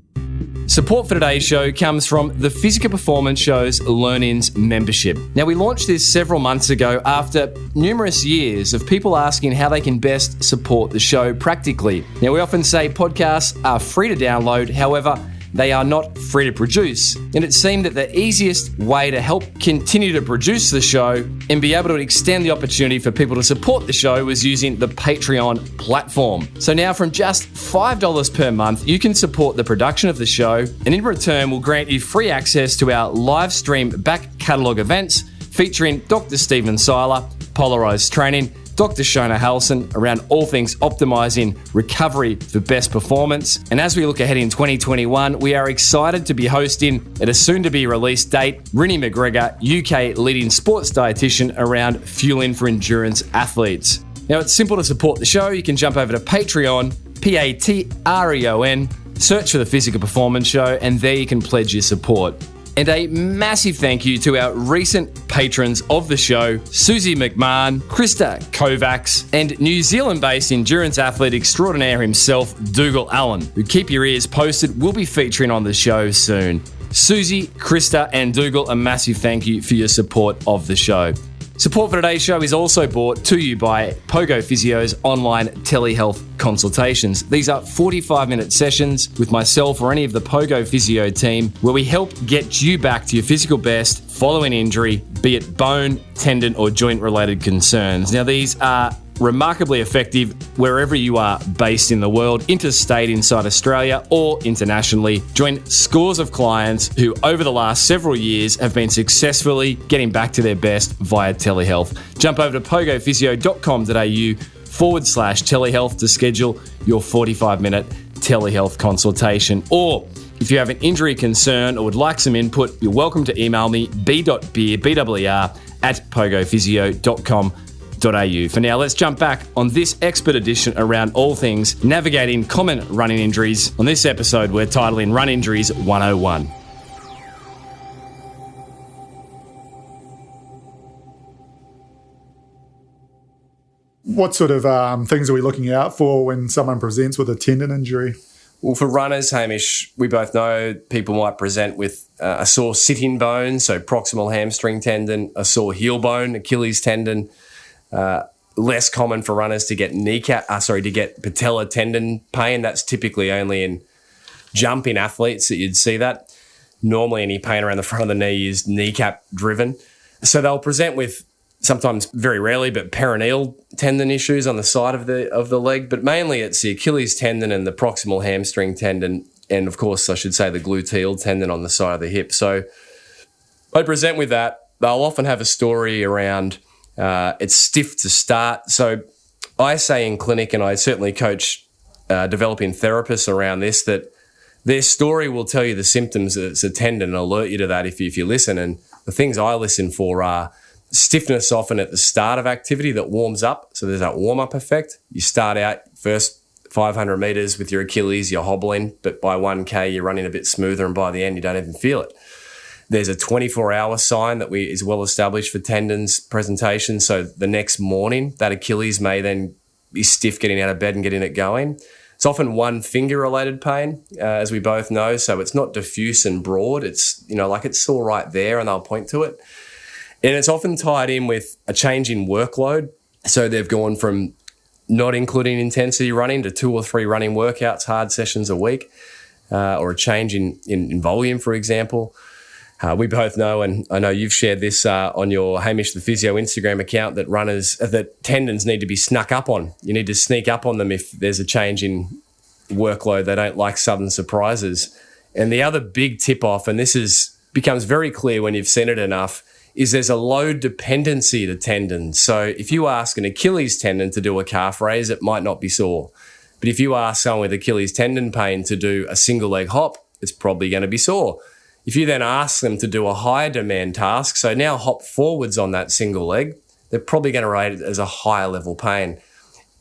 Support for today's show comes from the Physical Performance Show's Learnings membership. Now, we launched this several months ago after numerous years of people asking how they can best support the show practically. Now, we often say podcasts are free to download, however, they are not free to produce. And it seemed that the easiest way to help continue to produce the show and be able to extend the opportunity for people to support the show was using the Patreon platform. So now from just $5 per month, you can support the production of the show, and in return we'll grant you free access to our live stream back catalogue events featuring Dr. Stephen Seiler, Polarized Training, Dr. Shona Halson, around all things optimising recovery for best performance. And as we look ahead in 2021, we are excited to be hosting, at a soon-to-be released date, Rinny McGregor, UK leading sports dietitian around fueling for endurance athletes. Now, it's simple to support the show. You can jump over to Patreon, Patreon, search for the Physical Performance Show, and there you can pledge your support. And a massive thank you to our recent patrons of the show, Susie McMahon, Krista Kovacs, and New Zealand-based endurance athlete extraordinaire himself, Dougal Allen, who, keep your ears posted, will be featuring on the show soon. Susie, Krista, and Dougal, a massive thank you for your support of the show. Support for today's show is also brought to you by Pogo Physio's online telehealth consultations. These are 45-minute sessions with myself or any of the Pogo Physio team where we help get you back to your physical best following injury, be it bone, tendon, or joint-related concerns. Now, these are remarkably effective wherever you are based in the world, interstate inside Australia or internationally. Join scores of clients who over the last several years have been successfully getting back to their best via telehealth. Jump over to pogophysio.com.au/telehealth to schedule your 45-minute telehealth consultation. Or if you have an injury concern or would like some input, you're welcome to email me b.beer@pogophysio.com.au. For now, let's jump back on this expert edition around all things navigating common running injuries. On this episode, we're titling Run Injuries 101. What sort of things are we looking out for when someone presents with a tendon injury? Well, for runners, Hamish, we both know people might present with a sore sitting bone, so proximal hamstring tendon, a sore heel bone, Achilles tendon. Less common for runners to get patella tendon pain. That's typically only in jumping athletes that you'd see that. Normally, any pain around the front of the knee is kneecap driven. So they'll present with, sometimes very rarely, but perineal tendon issues on the side of the leg. But mainly it's the Achilles tendon and the proximal hamstring tendon, and of course, I should say the gluteal tendon on the side of the hip. So they present with that. They'll often have a story around it's stiff to start. So I say in clinic, and I certainly coach developing therapists around this, that their story will tell you the symptoms that it's a tendon and alert you to that if you listen. And the things I listen for are stiffness often at the start of activity that warms up. So there's that warm-up effect. You start out first 500 metres with your Achilles, you're hobbling, but by 1K you're running a bit smoother, and by the end you don't even feel it. There's a 24-hour sign that is well established for tendons presentation. So the next morning, that Achilles may then be stiff getting out of bed and getting it going. It's often one finger-related pain, as we both know. So it's not diffuse and broad. It's, like it's still right there and they'll point to it. And it's often tied in with a change in workload. So they've gone from not including intensity running to 2 or 3 running workouts, hard sessions a week, or a change in volume, for example. We both know, and I know you've shared this on your Hamish the Physio Instagram account, that tendons need to be snuck up on. You need to sneak up on them if there's a change in workload. They don't like sudden surprises. And the other big tip-off, and becomes very clear when you've seen it enough, is there's a load dependency to tendons. So if you ask an Achilles tendon to do a calf raise, it might not be sore. But if you ask someone with Achilles tendon pain to do a single leg hop, it's probably going to be sore. If you then ask them to do a higher demand task, so now hop forwards on that single leg, they're probably going to rate it as a higher level pain.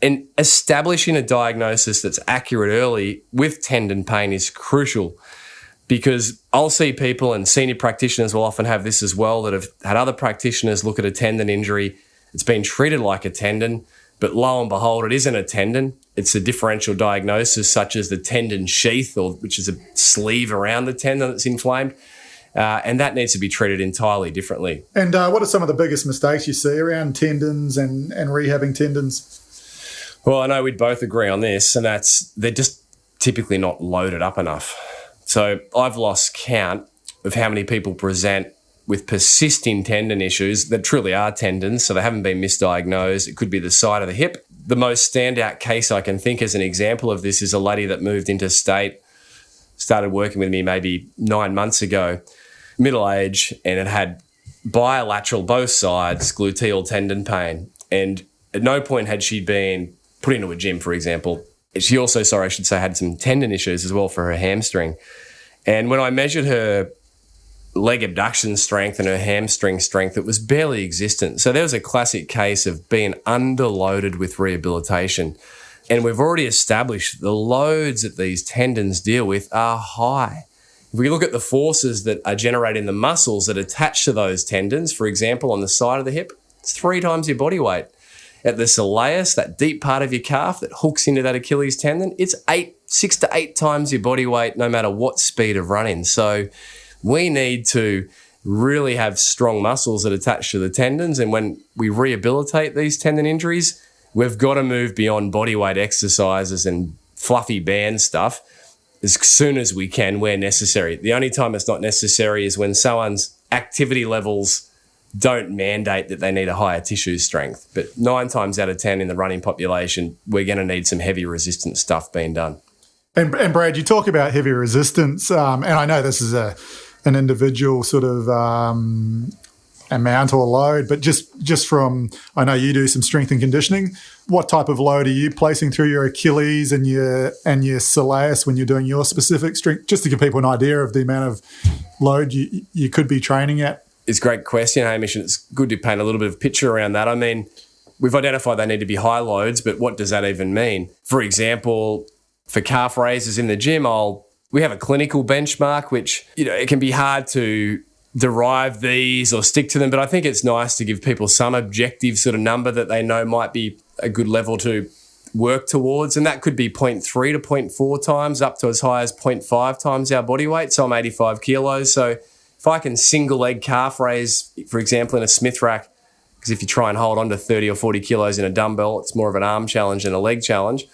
And establishing a diagnosis that's accurate early with tendon pain is crucial, because I'll see people, and senior practitioners will often have this as well, that have had other practitioners look at a tendon injury. It's been treated like a tendon, but lo and behold, it isn't a tendon. It's a differential diagnosis such as the tendon sheath, which is a sleeve around the tendon that's inflamed, and that needs to be treated entirely differently. And what are some of the biggest mistakes you see around tendons and rehabbing tendons? Well, I know we'd both agree on this, and that's they're just typically not loaded up enough. So I've lost count of how many people present with persisting tendon issues that truly are tendons, so they haven't been misdiagnosed. It could be the side of the hip. The most standout case I can think as an example of this is a lady that moved into state, started working with me maybe 9 months ago, middle age, and it had bilateral, both sides, gluteal tendon pain. And at no point had she been put into a gym, for example. She also, had some tendon issues as well for her hamstring. And when I measured her leg abduction strength and her hamstring strength, it was barely existent. So there was a classic case of being underloaded with rehabilitation. And we've already established the loads that these tendons deal with are high. If we look at the forces that are generating the muscles that attach to those tendons, for example, on the side of the hip, it's 3 times your body weight. At the soleus, that deep part of your calf that hooks into that Achilles tendon, it's 6 to 8 times your body weight, no matter what speed of running. So we need to really have strong muscles that attach to the tendons. And when we rehabilitate these tendon injuries, we've got to move beyond body weight exercises and fluffy band stuff as soon as we can where necessary. The only time it's not necessary is when someone's activity levels don't mandate that they need a higher tissue strength. But 9 times out of 10 in the running population, we're going to need some heavy resistance stuff being done. And Brad, you talk about heavy resistance, and I know this is an individual sort of amount or load, but just from, I know you do some strength and conditioning. What type of load are you placing through your Achilles and your soleus when you're doing your specific strength? Just to give people an idea of the amount of load you could be training at. It's a great question, Hamish, and it's good to paint a little bit of picture around that. I mean, we've identified they need to be high loads, but what does that even mean? For example, for calf raises in the gym, we have a clinical benchmark, which, it can be hard to derive these or stick to them, but I think it's nice to give people some objective sort of number that they know might be a good level to work towards, and that could be 0.3 to 0.4 times up to as high as 0.5 times our body weight. So I'm 85 kilos. So if I can single leg calf raise, for example, in a Smith rack, because if you try and hold on to 30 or 40 kilos in a dumbbell, it's more of an arm challenge than a leg challenge.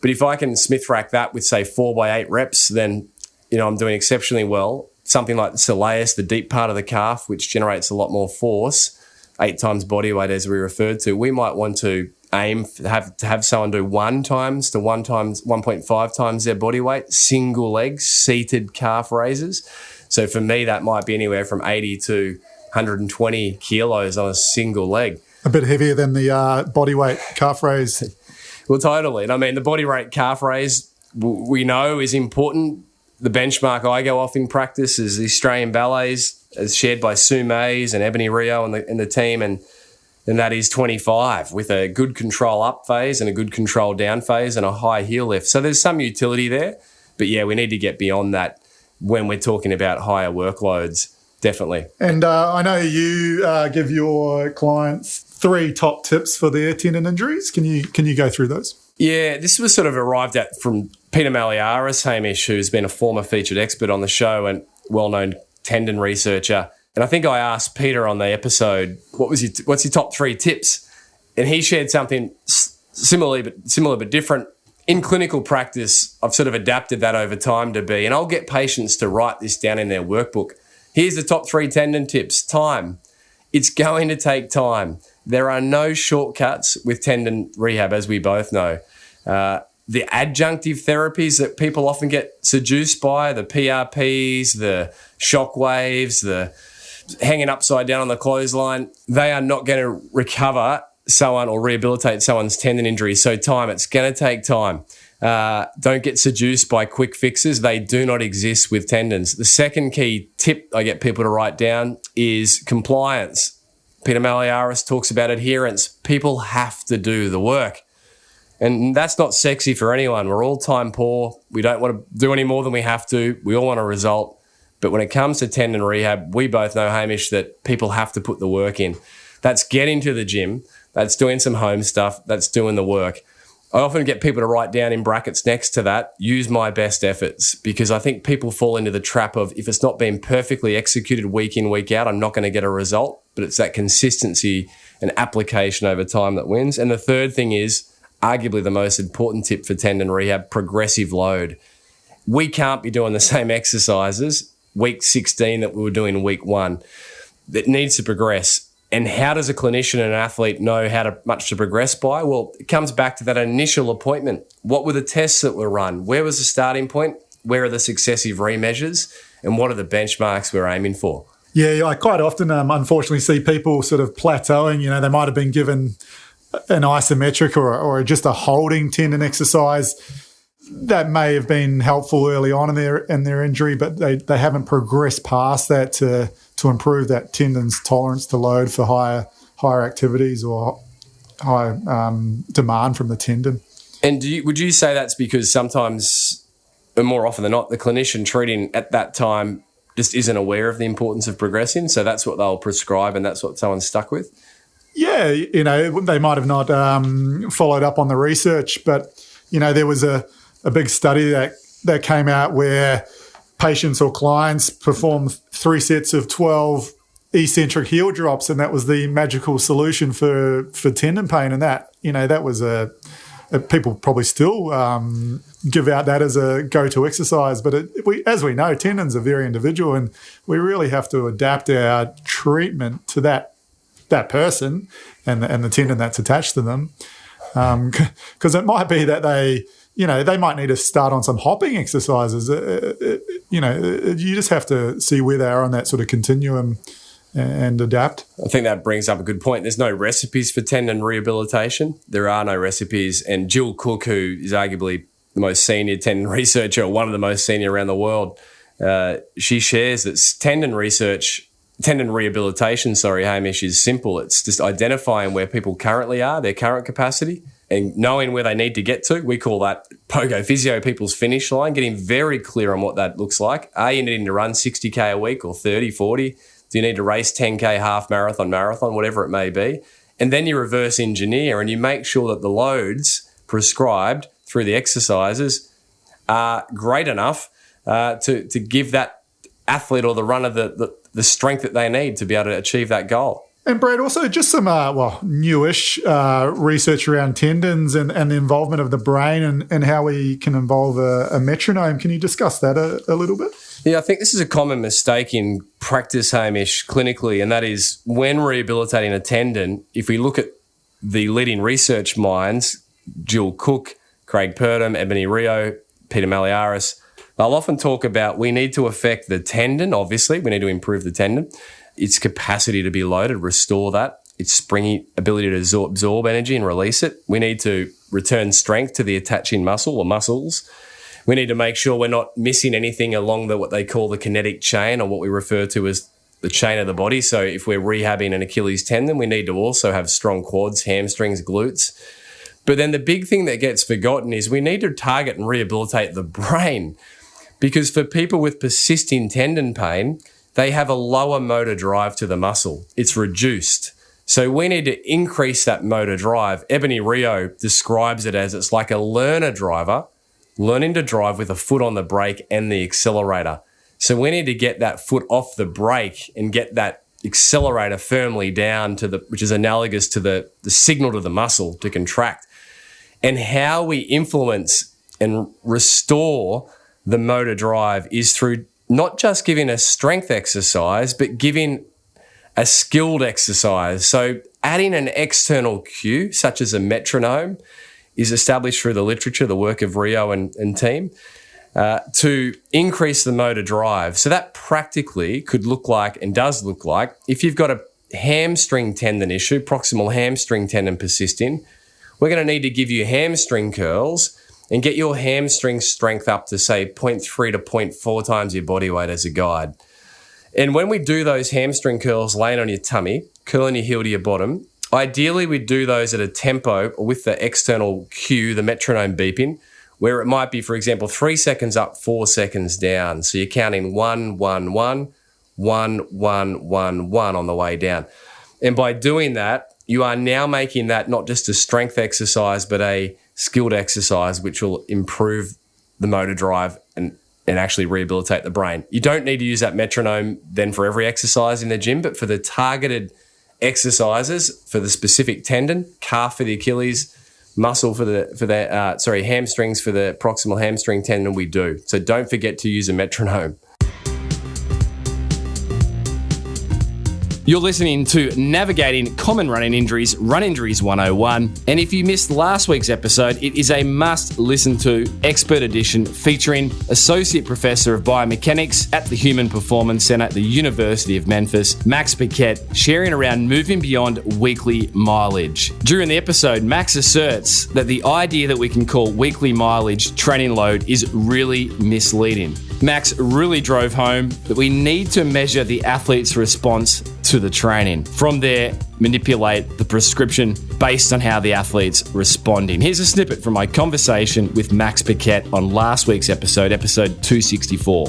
But if I can Smith rack that with, say, 4 by 8 reps, then, I'm doing exceptionally well. Something like the soleus, the deep part of the calf, which generates a lot more force, 8 times body weight as we referred to, we might want to aim to have someone do 1.5 times their body weight, single leg, seated calf raises. So for me, that might be anywhere from 80 to 120 kilos on a single leg. A bit heavier than the body weight calf raise. Well, totally. And I mean, the body weight calf raise we know is important. The benchmark I go off in practice is the Australian Ballets, as shared by Sue Mays and Ebony Rio and the team, and that is 25 with a good control up phase and a good control down phase and a high heel lift. So there's some utility there. But yeah, we need to get beyond that when we're talking about higher workloads, definitely. And I know you give your clients 3 top tips for their tendon injuries. Can you go through those? Yeah, this was sort of arrived at from Peter Malliaris, Hamish, who's been a former featured expert on the show and well-known tendon researcher. And I think I asked Peter on the episode, what's your top 3 tips? And he shared something similar but different. In clinical practice, I've sort of adapted that over time to be, and I'll get patients to write this down in their workbook. Here's the top 3 tendon tips. Time. It's going to take time. There are no shortcuts with tendon rehab, as we both know. The adjunctive therapies that people often get seduced by, the PRPs, the shock waves, the hanging upside down on the clothesline, they are not going to recover someone or rehabilitate someone's tendon injury. So it's going to take time. Don't get seduced by quick fixes. They do not exist with tendons. The second key tip I get people to write down is compliance. Peter Malliaris talks about adherence. People have to do the work. And that's not sexy for anyone. We're all time poor. We don't want to do any more than we have to. We all want a result. But when it comes to tendon rehab, we both know, Hamish, that people have to put the work in. That's getting to the gym. That's doing some home stuff. That's doing the work. I often get people to write down in brackets next to that, use my best efforts, because I think people fall into the trap of, if it's not being perfectly executed week in, week out, I'm not going to get a result. But it's that consistency and application over time that wins. And the third thing is, arguably the most important tip for tendon rehab, progressive load. We can't be doing the same exercises week 16 that we were doing week 1. That needs to progress. And how does a clinician and an athlete know how much to progress by? Well, it comes back to that initial appointment. What were the tests that were run? Where was the starting point? Where are the successive remeasures? And what are the benchmarks we're aiming for? Yeah, I quite often, unfortunately, see people sort of plateauing. They might have been given an isometric or just a holding tendon exercise, that may have been helpful early on in their injury, but they haven't progressed past that to improve that tendon's tolerance to load for higher activities or high demand from the tendon. And would you say that's because sometimes, and more often than not, the clinician treating at that time just isn't aware of the importance of progressing, so that's what they'll prescribe and that's what someone's stuck with? Yeah, they might have not followed up on the research, but, there was a big study that came out where patients or clients performed 3 sets of 12 eccentric heel drops, and that was the magical solution for tendon pain. And that was people probably still give out that as a go-to exercise. But as we know, tendons are very individual, and we really have to adapt our treatment to that person and the tendon that's attached to them. Because it might be that they might need to start on some hopping exercises. You just have to see where they are on that sort of continuum and adapt. I think that brings up a good point. There's no recipes for tendon rehabilitation. There are no recipes. And Jill Cook, who is arguably the most senior tendon researcher, or one of the most senior around the world, she shares that tendon rehabilitation, Hamish, is simple. It's just identifying where people currently are, their current capacity, and knowing where they need to get to. We call that POGO physio, people's finish line, getting very clear on what that looks like. Are you needing to run 60K a week or 30, 40? Do you need to race 10K, half marathon, whatever it may be? And then you reverse engineer and you make sure that the loads prescribed through the exercises are great enough to give that athlete or the runner the strength that they need to be able to achieve that goal. And Brad, also just some newish research around tendons and the involvement of the brain and how we can involve a metronome. Can you discuss that a little bit? Yeah, I think this is a common mistake in practice, Hamish, clinically, and that is when rehabilitating a tendon, if we look at the leading research minds, Jill Cook, Craig Purdom, Ebony Rio, Peter Maliaris, they'll often talk about we need to affect the tendon, obviously. We need to improve the tendon, its capacity to be loaded, restore that, its springy ability to absorb energy and release it. We need to return strength to the attaching muscle or muscles. We need to make sure we're not missing anything along what they call the kinetic chain, or what we refer to as the chain of the body. So if we're rehabbing an Achilles tendon, we need to also have strong quads, hamstrings, glutes. But then the big thing that gets forgotten is we need to target and rehabilitate the brain, because for people with persisting tendon pain, they have a lower motor drive to the muscle. It's reduced. So we need to increase that motor drive. Ebony Rio describes it as it's like a learner driver learning to drive with a foot on the brake and the accelerator. So we need to get that foot off the brake and get that accelerator firmly down which is analogous to the signal to the muscle to contract. And how we influence and restore the motor drive is through not just giving a strength exercise, but giving a skilled exercise. So adding an external cue, such as a metronome, is established through the literature, the work of Rio and team, to increase the motor drive. So that practically could look like, and does look like, if you've got a hamstring tendon issue, proximal hamstring tendon persisting, we're going to need to give you hamstring curls and get your hamstring strength up to, say, 0.3 to 0.4 times your body weight as a guide. And when we do those hamstring curls laying on your tummy, curling your heel to your bottom, ideally we do those at a tempo or with the external cue, the metronome beeping, where it might be, for example, 3 seconds up, 4 seconds down. So you're counting 1, 1, 1, 1, 1, 1, 1 on the way down. And by doing that, you are now making that not just a strength exercise, but a skilled exercise, which will improve the motor drive and actually rehabilitate the brain. You don't need to use that metronome then for every exercise in the gym, but for the targeted exercises for the specific tendon, calf for the Achilles, muscle hamstrings for the proximal hamstring tendon, we do. So don't forget to use a metronome. You're listening to Navigating Common Running Injuries, Run Injuries 101. And if you missed last week's episode, it is a must listen to expert edition featuring Associate Professor of Biomechanics at the Human Performance Center at the University of Memphis, Max Paquette, sharing around moving beyond weekly mileage. During the episode, Max asserts that the idea that we can call weekly mileage training load is really misleading. Max really drove home that we need to measure the athlete's response to the training. From there, manipulate the prescription based on how the athlete's responding. Here's a snippet from my conversation with Max Paquette on last week's episode 264.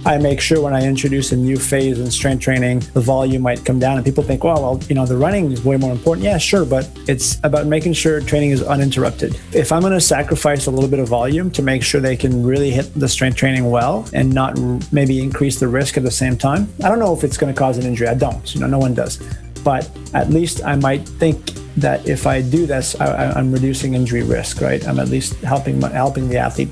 I make sure when I introduce a new phase in strength training, the volume might come down and people think, well, the running is way more important. Yeah, sure. But it's about making sure training is uninterrupted. If I'm going to sacrifice a little bit of volume to make sure they can really hit the strength training well and not maybe increase the risk at the same time, I don't know if it's going to cause an injury. I don't, no one does. But at least I might think that if I do this, I'm reducing injury risk, right? I'm at least helping the athlete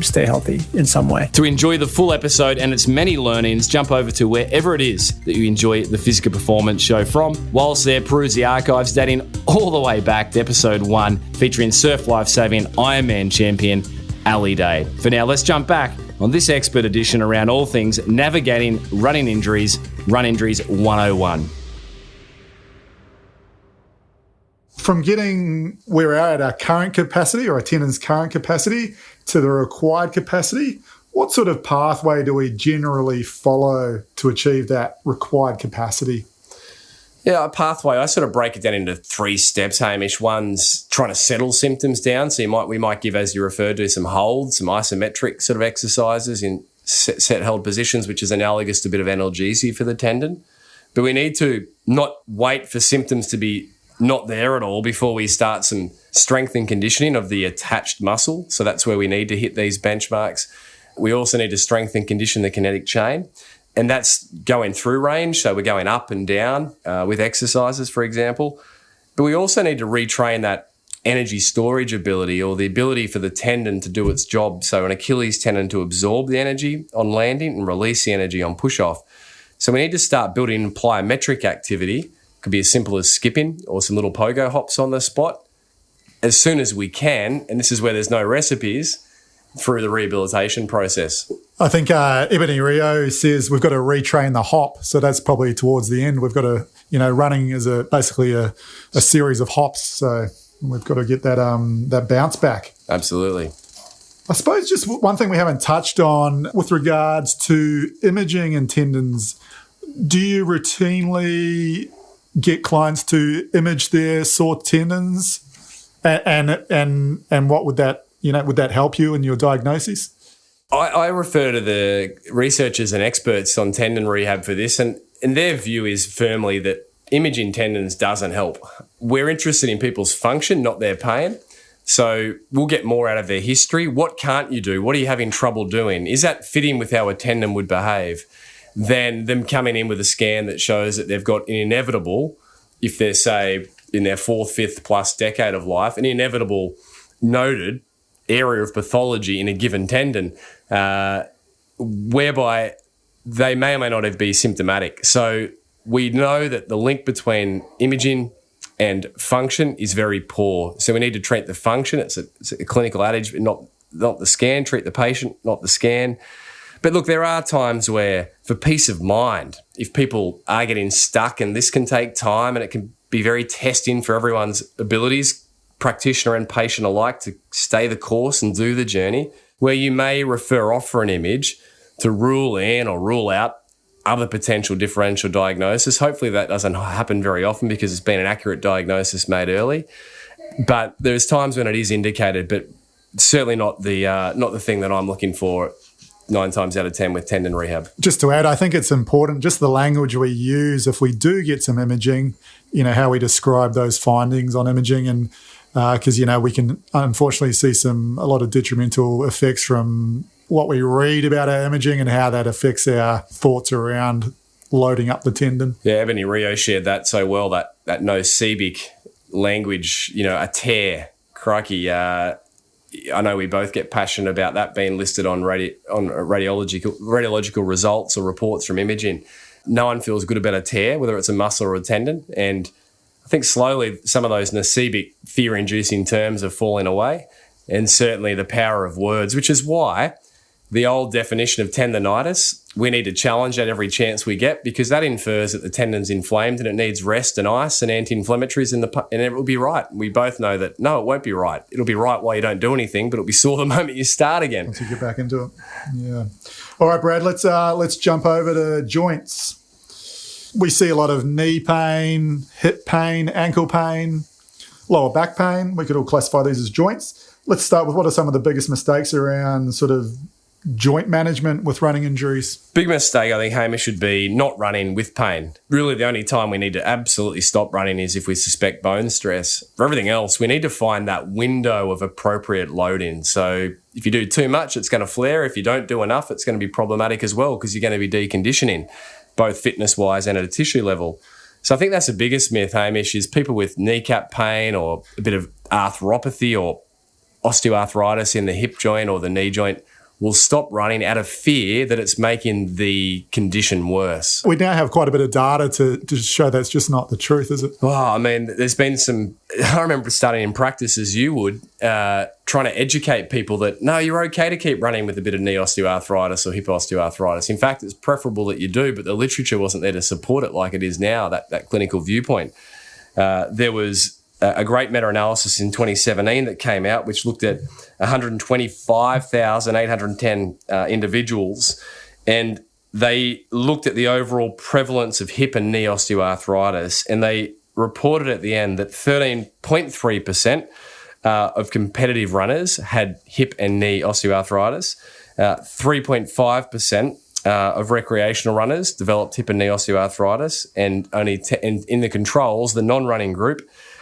stay healthy in some way. To enjoy the full episode and its many learnings, jump over to wherever it is that you enjoy the Physical Performance Show from. Whilst there, peruse the archives dating all the way back to episode 1, featuring surf life-saving Ironman champion Ali Day. For now, let's jump back on this expert edition around all things navigating running injuries, Run Injuries 101. From getting where we're at our current capacity or our tendon's current capacity to the required capacity, what sort of pathway do we generally follow to achieve that required capacity? Yeah, a pathway, I sort of break it down into 3 steps, Hamish. One's trying to settle symptoms down. So we might give, as you referred to, some holds, some isometric sort of exercises in set held positions, which is analogous to a bit of analgesia for the tendon. But we need to not wait for symptoms to be not there at all before we start some strength and conditioning of the attached muscle. So that's where we need to hit these benchmarks. We also need to strengthen and condition the kinetic chain. And that's going through range. So we're going up and down with exercises, for example. But we also need to retrain that energy storage ability, or the ability for the tendon to do its job. So an Achilles tendon to absorb the energy on landing and release the energy on push-off. So we need to start building plyometric activity. Could be as simple as skipping or some little pogo hops on the spot as soon as we can. And this is where there's no recipes through the rehabilitation process. I think Ebony Rio says we've got to retrain the hop. So that's probably towards the end. We've got to, running is basically a series of hops. So we've got to get that bounce back. Absolutely. I suppose just one thing we haven't touched on with regards to imaging and tendons, do you routinely get clients to image their sore tendons, and what would that would that help you in your diagnosis? I refer to the researchers and experts on tendon rehab for this, and their view is firmly that imaging tendons doesn't help. We're interested in people's function, not their pain. So we'll get more out of their history. What can't you do? What are you having trouble doing? Is that fitting with how a tendon would behave? Than them coming in with a scan that shows that they've got an inevitable, if they're, say, in their 4th, 5th plus decade of life, an inevitable noted area of pathology in a given tendon, whereby they may or may not be symptomatic. So we know that the link between imaging and function is very poor. So we need to treat the function. It's a clinical adage, but not the scan. Treat the patient, not the scan. But look, there are times where, for peace of mind, if people are getting stuck, and this can take time and it can be very testing for everyone's abilities, practitioner and patient alike, to stay the course and do the journey, where you may refer off for an image to rule in or rule out other potential differential diagnosis. Hopefully that doesn't happen very often because it's been an accurate diagnosis made early. But there's times when it is indicated, but certainly not the thing that I'm looking for 9 times out of 10 with tendon rehab. Just to add, I think it's important, just the language we use if we do get some imaging, how we describe those findings on imaging, and because, we can unfortunately see a lot of detrimental effects from what we read about our imaging and how that affects our thoughts around loading up the tendon. Yeah, Ebony Rio shared that so well, that no CBIC language, a tear, crikey. I know we both get passionate about that being listed on radiological results or reports from imaging. no one feels good about a tear, whether it's a muscle or a tendon. And I think slowly some of those nocebo fear-inducing terms are falling away, and certainly the power of words, which is why the old definition of tendonitis, we need to challenge that every chance we get, because that infers that the tendon's inflamed and it needs rest and ice and anti-inflammatories and it will be right. We both know that, no, it won't be right. It'll be right while you don't do anything, but it'll be sore the moment you start again. Once you get back into it. Yeah. All right, Brad, let's jump over to joints. We see a lot of knee pain, hip pain, ankle pain, lower back pain. We could all classify these as joints. Let's start with what are some of the biggest mistakes around sort of joint management with running injuries? Big mistake, I think, Hamish, should be not running with pain. Really, the only time we need to absolutely stop running is if we suspect bone stress. For everything else, we need to find that window of appropriate load-in. So if you do too much, it's going to flare. If you don't do enough, it's going to be problematic as well, because you're going to be deconditioning, both fitness-wise and at a tissue level. So I think that's the biggest myth, Hamish, is people with kneecap pain or a bit of arthropathy or osteoarthritis in the hip joint or the knee joint will stop running out of fear that it's making the condition worse. We now have quite a bit of data to show that's just not the truth, is it? Well, I mean, there's been some... I remember starting in practice as you would, trying to educate people that, no, you're okay to keep running with a bit of knee osteoarthritis or hip osteoarthritis. In fact, it's preferable that you do, but the literature wasn't there to support it like it is now, that clinical viewpoint. There was a great meta-analysis in 2017 that came out, which looked at 125,810 individuals, and they looked at the overall prevalence of hip and knee osteoarthritis, and they reported at the end that 13.3% of competitive runners had hip and knee osteoarthritis, 3.5% of recreational runners developed hip and knee osteoarthritis, and only in the controls, the non-running group,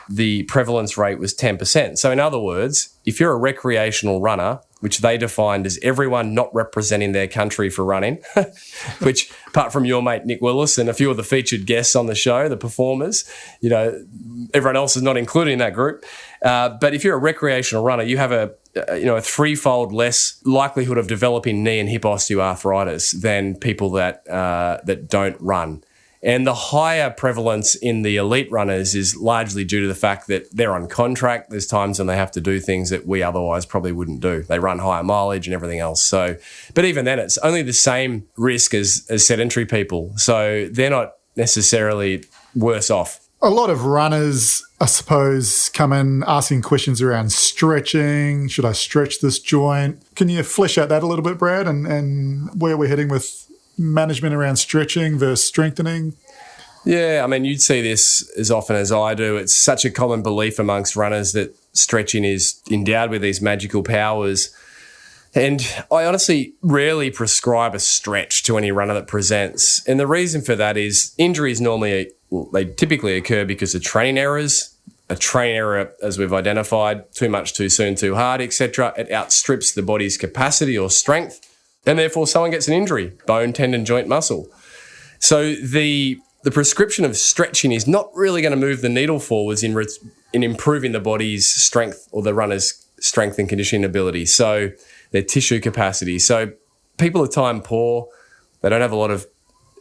the prevalence rate was 10%. So in other words, if you're a recreational runner, which they defined as everyone not representing their country for running, which apart from your mate Nick Willis and a few of the featured guests on the show, the performers, everyone else is not included in that group. But if you're a recreational runner, you have a threefold less likelihood of developing knee and hip osteoarthritis than people that don't run. And the higher prevalence in the elite runners is largely due to the fact that they're on contract. There's times when they have to do things that we otherwise probably wouldn't do. They run higher mileage and everything else. So, but even then, it's only the same risk as sedentary people. So they're not necessarily worse off. A lot of runners, I suppose, come in asking questions around stretching. Should I stretch this joint? Can you flesh out that a little bit, Brad, and where we're heading with management around stretching versus strengthening? Yeah, I mean, you'd see this as often as I do. It's such a common belief amongst runners that stretching is endowed with these magical powers. And I honestly rarely prescribe a stretch to any runner that presents. And the reason for that is injuries they typically occur because of training errors. A training error, as we've identified, too much, too soon, too hard, etc. It outstrips the body's capacity or strength. And therefore someone gets an injury, bone, tendon, joint, muscle. So the prescription of stretching is not really going to move the needle forwards in improving the body's strength or the runner's strength and conditioning ability, so their tissue capacity. So people are time poor. They don't have a lot of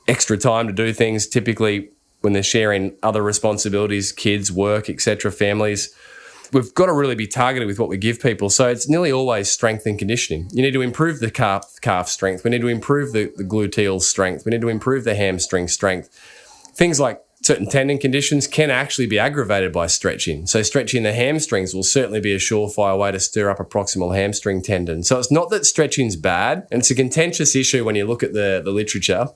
extra time to do things, typically when they're sharing other responsibilities, kids, work, etc., families. We've got to really be targeted with what we give people. So it's nearly always strength and conditioning. You need to improve the calf strength. We need to improve the gluteal strength. We need to improve the hamstring strength. Things like certain tendon conditions can actually be aggravated by stretching. So stretching the hamstrings will certainly be a surefire way to stir up a proximal hamstring tendon. So it's not that stretching's bad, and it's a contentious issue when you look at the literature.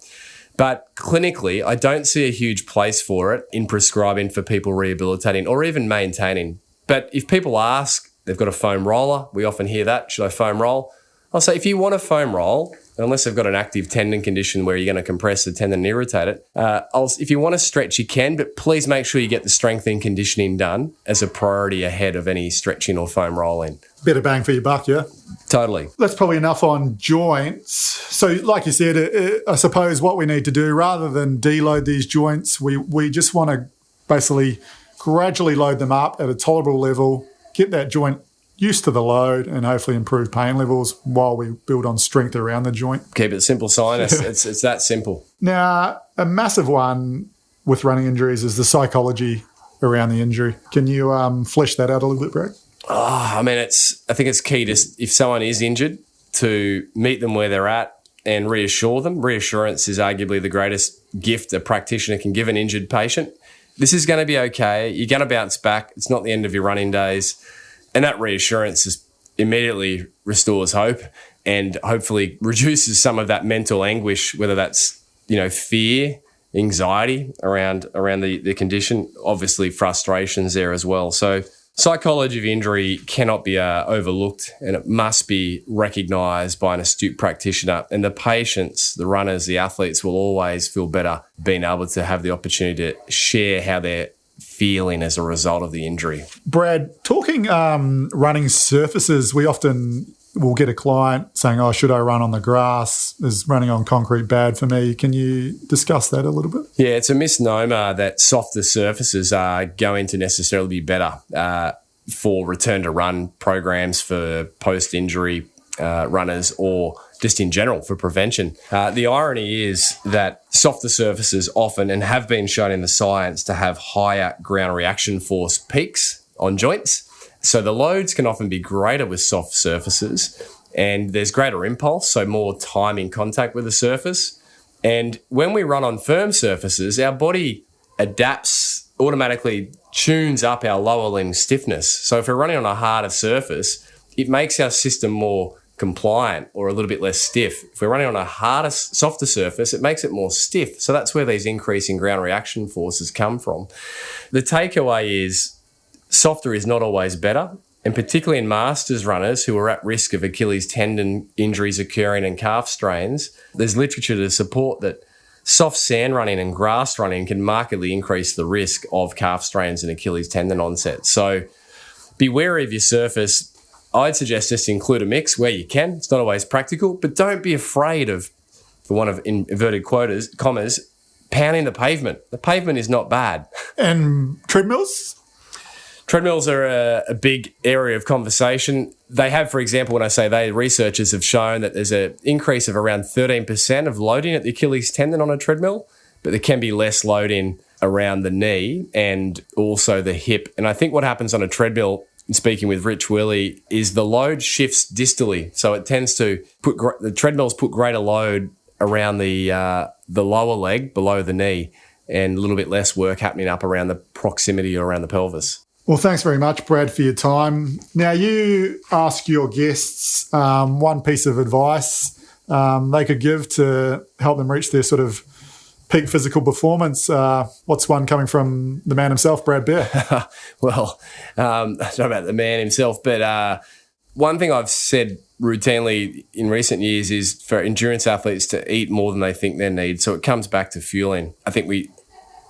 But clinically, I don't see a huge place for it in prescribing for people rehabilitating or even maintaining. But if people ask, they've got a foam roller. We often hear that. Should I foam roll? I'll say, if you want a foam roll, unless they've got an active tendon condition where you're going to compress the tendon and irritate it, if you want to stretch, you can, but please make sure you get the strength and conditioning done as a priority ahead of any stretching or foam rolling. Better bang for your buck, yeah? Totally. That's probably enough on joints. So like you said, I suppose what we need to do, rather than deload these joints, we just want to basically gradually load them up at a tolerable level, get that joint used to the load and hopefully improve pain levels while we build on strength around the joint. Keep it simple, scientists. It's that simple. Now, a massive one with running injuries is the psychology around the injury. Can you flesh that out a little bit, Brad? I think it's key to, if someone is injured, to meet them where they're at and reassure them. Reassurance is arguably the greatest gift a practitioner can give an injured patient. This is going to be okay. You're going to bounce back. It's not the end of your running days. And that reassurance immediately restores hope and hopefully reduces some of that mental anguish, whether that's, fear, anxiety around the condition, obviously frustrations there as well. So psychology of injury cannot be overlooked, and it must be recognised by an astute practitioner. And the patients, the runners, the athletes will always feel better being able to have the opportunity to share how they're feeling as a result of the injury. Brad, talking running surfaces, we often will get a client saying, should I run on the grass? Is running on concrete bad for me? Can you discuss that a little bit? Yeah, it's a misnomer that softer surfaces are going to necessarily be better for return to run programs for post-injury runners or just in general for prevention. The irony is that softer surfaces often, and have been shown in the science, to have higher ground reaction force peaks on joints. So the loads can often be greater with soft surfaces, and there's greater impulse, so more time in contact with the surface. And when we run on firm surfaces, our body adapts, automatically tunes up our lower limb stiffness. So if we're running on a harder surface, it makes our system more compliant or a little bit less stiff. If we're running on a harder, softer surface, it makes it more stiff. So that's where these increasing ground reaction forces come from. The takeaway is softer is not always better, and particularly in masters runners who are at risk of Achilles tendon injuries occurring and calf strains, there's literature to support that soft sand running and grass running can markedly increase the risk of calf strains and Achilles tendon onset. So be wary of your surface. I'd suggest just include a mix where you can. It's not always practical, but don't be afraid of, for one of inverted commas, pounding the pavement. The pavement is not bad. And treadmills? Treadmills are a big area of conversation. They have, for example, when I say they, researchers have shown that there's an increase of around 13% of loading at the Achilles tendon on a treadmill, but there can be less loading around the knee and also the hip. And I think what happens on a treadmill, speaking with Rich Willey, is the load shifts distally. So it tends to the treadmills put greater load around the lower leg below the knee, and a little bit less work happening up around the proximity or around the pelvis. Well, thanks very much, Brad, for your time. Now, you ask your guests one piece of advice they could give to help them reach their sort of peak physical performance. What's one coming from the man himself, Brad Bear? Well, I don't know about the man himself, but one thing I've said routinely in recent years is for endurance athletes to eat more than they think they need. So it comes back to fueling. I think we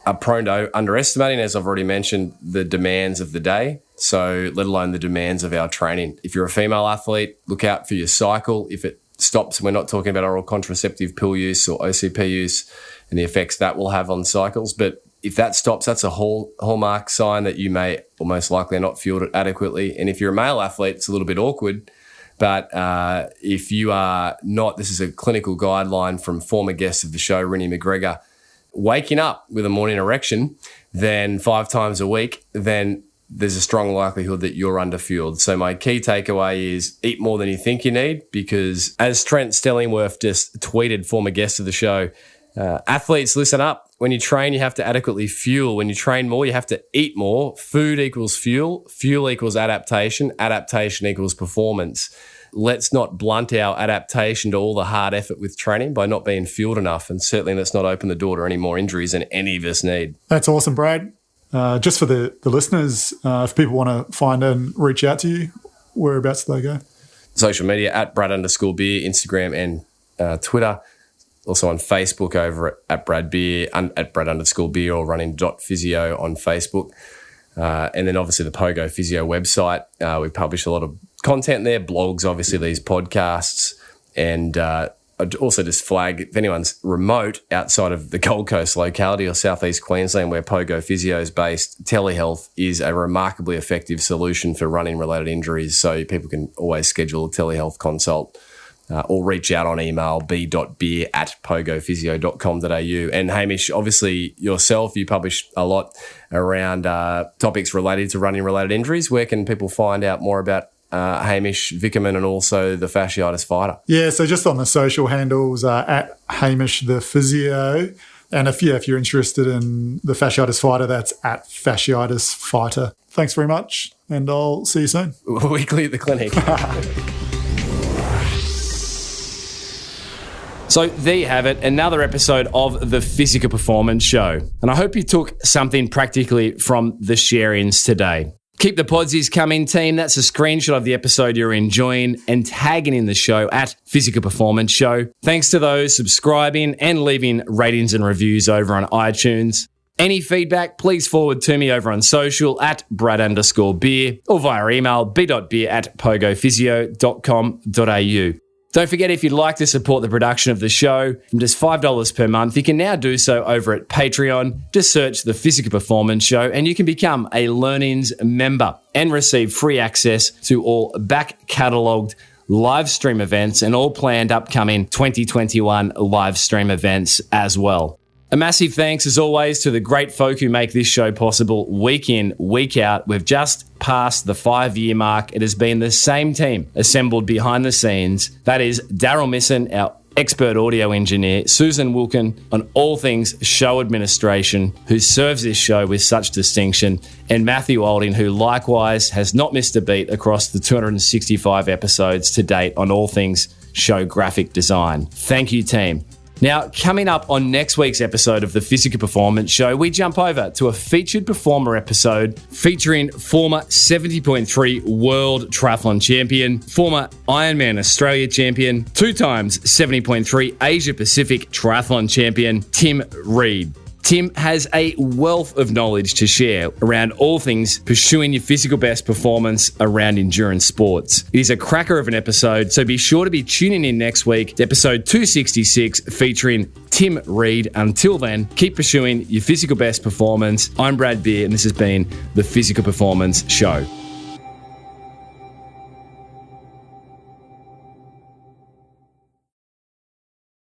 are prone to underestimating, as I've already mentioned, the demands of the day, so let alone the demands of our training. If you're a female athlete, look out for your cycle. If it stops, we're not talking about oral contraceptive pill use or OCP use and the effects that will have on cycles, but if that stops, that's a hallmark sign that you may or most likely are not fueled adequately. And if you're a male athlete, it's a little bit awkward, but if you are not, this is a clinical guideline from former guest of the show, Rennie McGregor, waking up with a morning erection, then 5 times a week, then there's a strong likelihood that you're underfueled. So my key takeaway is eat more than you think you need, because as Trent Stellingworth just tweeted, former guest of the show, athletes, listen up. When you train, you have to adequately fuel. When you train more, you have to eat more. Food equals fuel. Fuel equals adaptation. Adaptation equals performance. Let's not blunt our adaptation to all the hard effort with training by not being fueled enough, and certainly let's not open the door to any more injuries than any of us need. That's awesome, Brad. Just for the listeners, if people want to find and reach out to you, whereabouts do they go? Social media at Brad_Beer, Instagram and Twitter. Also on Facebook over at Brad Beer, at Brad_Beer, or running.physio on Facebook. And then obviously the Pogo Physio website. We publish a lot of content there, blogs, obviously these podcasts, and I'd also just flag, if anyone's remote outside of the Gold Coast locality or southeast Queensland where Pogo Physio is based, telehealth is a remarkably effective solution for running-related injuries. So people can always schedule a telehealth consult or reach out on email b.beer@pogophysio.com.au. And Hamish, obviously yourself, you publish a lot around topics related to running-related injuries. Where can people find out more about Hamish Vickerman and also the Fasciitis Fighter? Yeah, so just on the social handles, at Hamish the Physio. And if you're interested in the Fasciitis Fighter, that's at Fasciitis Fighter. Thanks very much, and I'll see you soon. Weekly at the clinic. So there you have it, another episode of the Physical Performance Show. And I hope you took something practically from the share-ins today. Keep the podsies coming, team. That's a screenshot of the episode you're enjoying and tagging in the show at Physical Performance Show. Thanks to those subscribing and leaving ratings and reviews over on iTunes. Any feedback, please forward to me over on social at Brad_beer or via email b.beer@pogophysio.com.au. Don't forget, if you'd like to support the production of the show from just $5 per month, you can now do so over at Patreon. Just search the Physical Performance Show and you can become a Learnings member and receive free access to all back catalogued live stream events and all planned upcoming 2021 live stream events as well. A massive thanks, as always, to the great folk who make this show possible week in, week out. We've just passed the 5-year mark. It has been the same team assembled behind the scenes. That is Daryl Misson, our expert audio engineer, Susan Wilkin on all things show administration, who serves this show with such distinction, and Matthew Olding, who likewise has not missed a beat across the 265 episodes to date on all things show graphic design. Thank you, team. Now, coming up on next week's episode of the Physical Performance Show, we jump over to a featured performer episode featuring former 70.3 World Triathlon Champion, former Ironman Australia Champion, 2 times 70.3 Asia Pacific Triathlon Champion, Tim Reed. Tim has a wealth of knowledge to share around all things pursuing your physical best performance around endurance sports. It is a cracker of an episode, so be sure to be tuning in next week to episode 266 featuring Tim Reed. Until then, keep pursuing your physical best performance. I'm Brad Beer, and this has been the Physical Performance Show.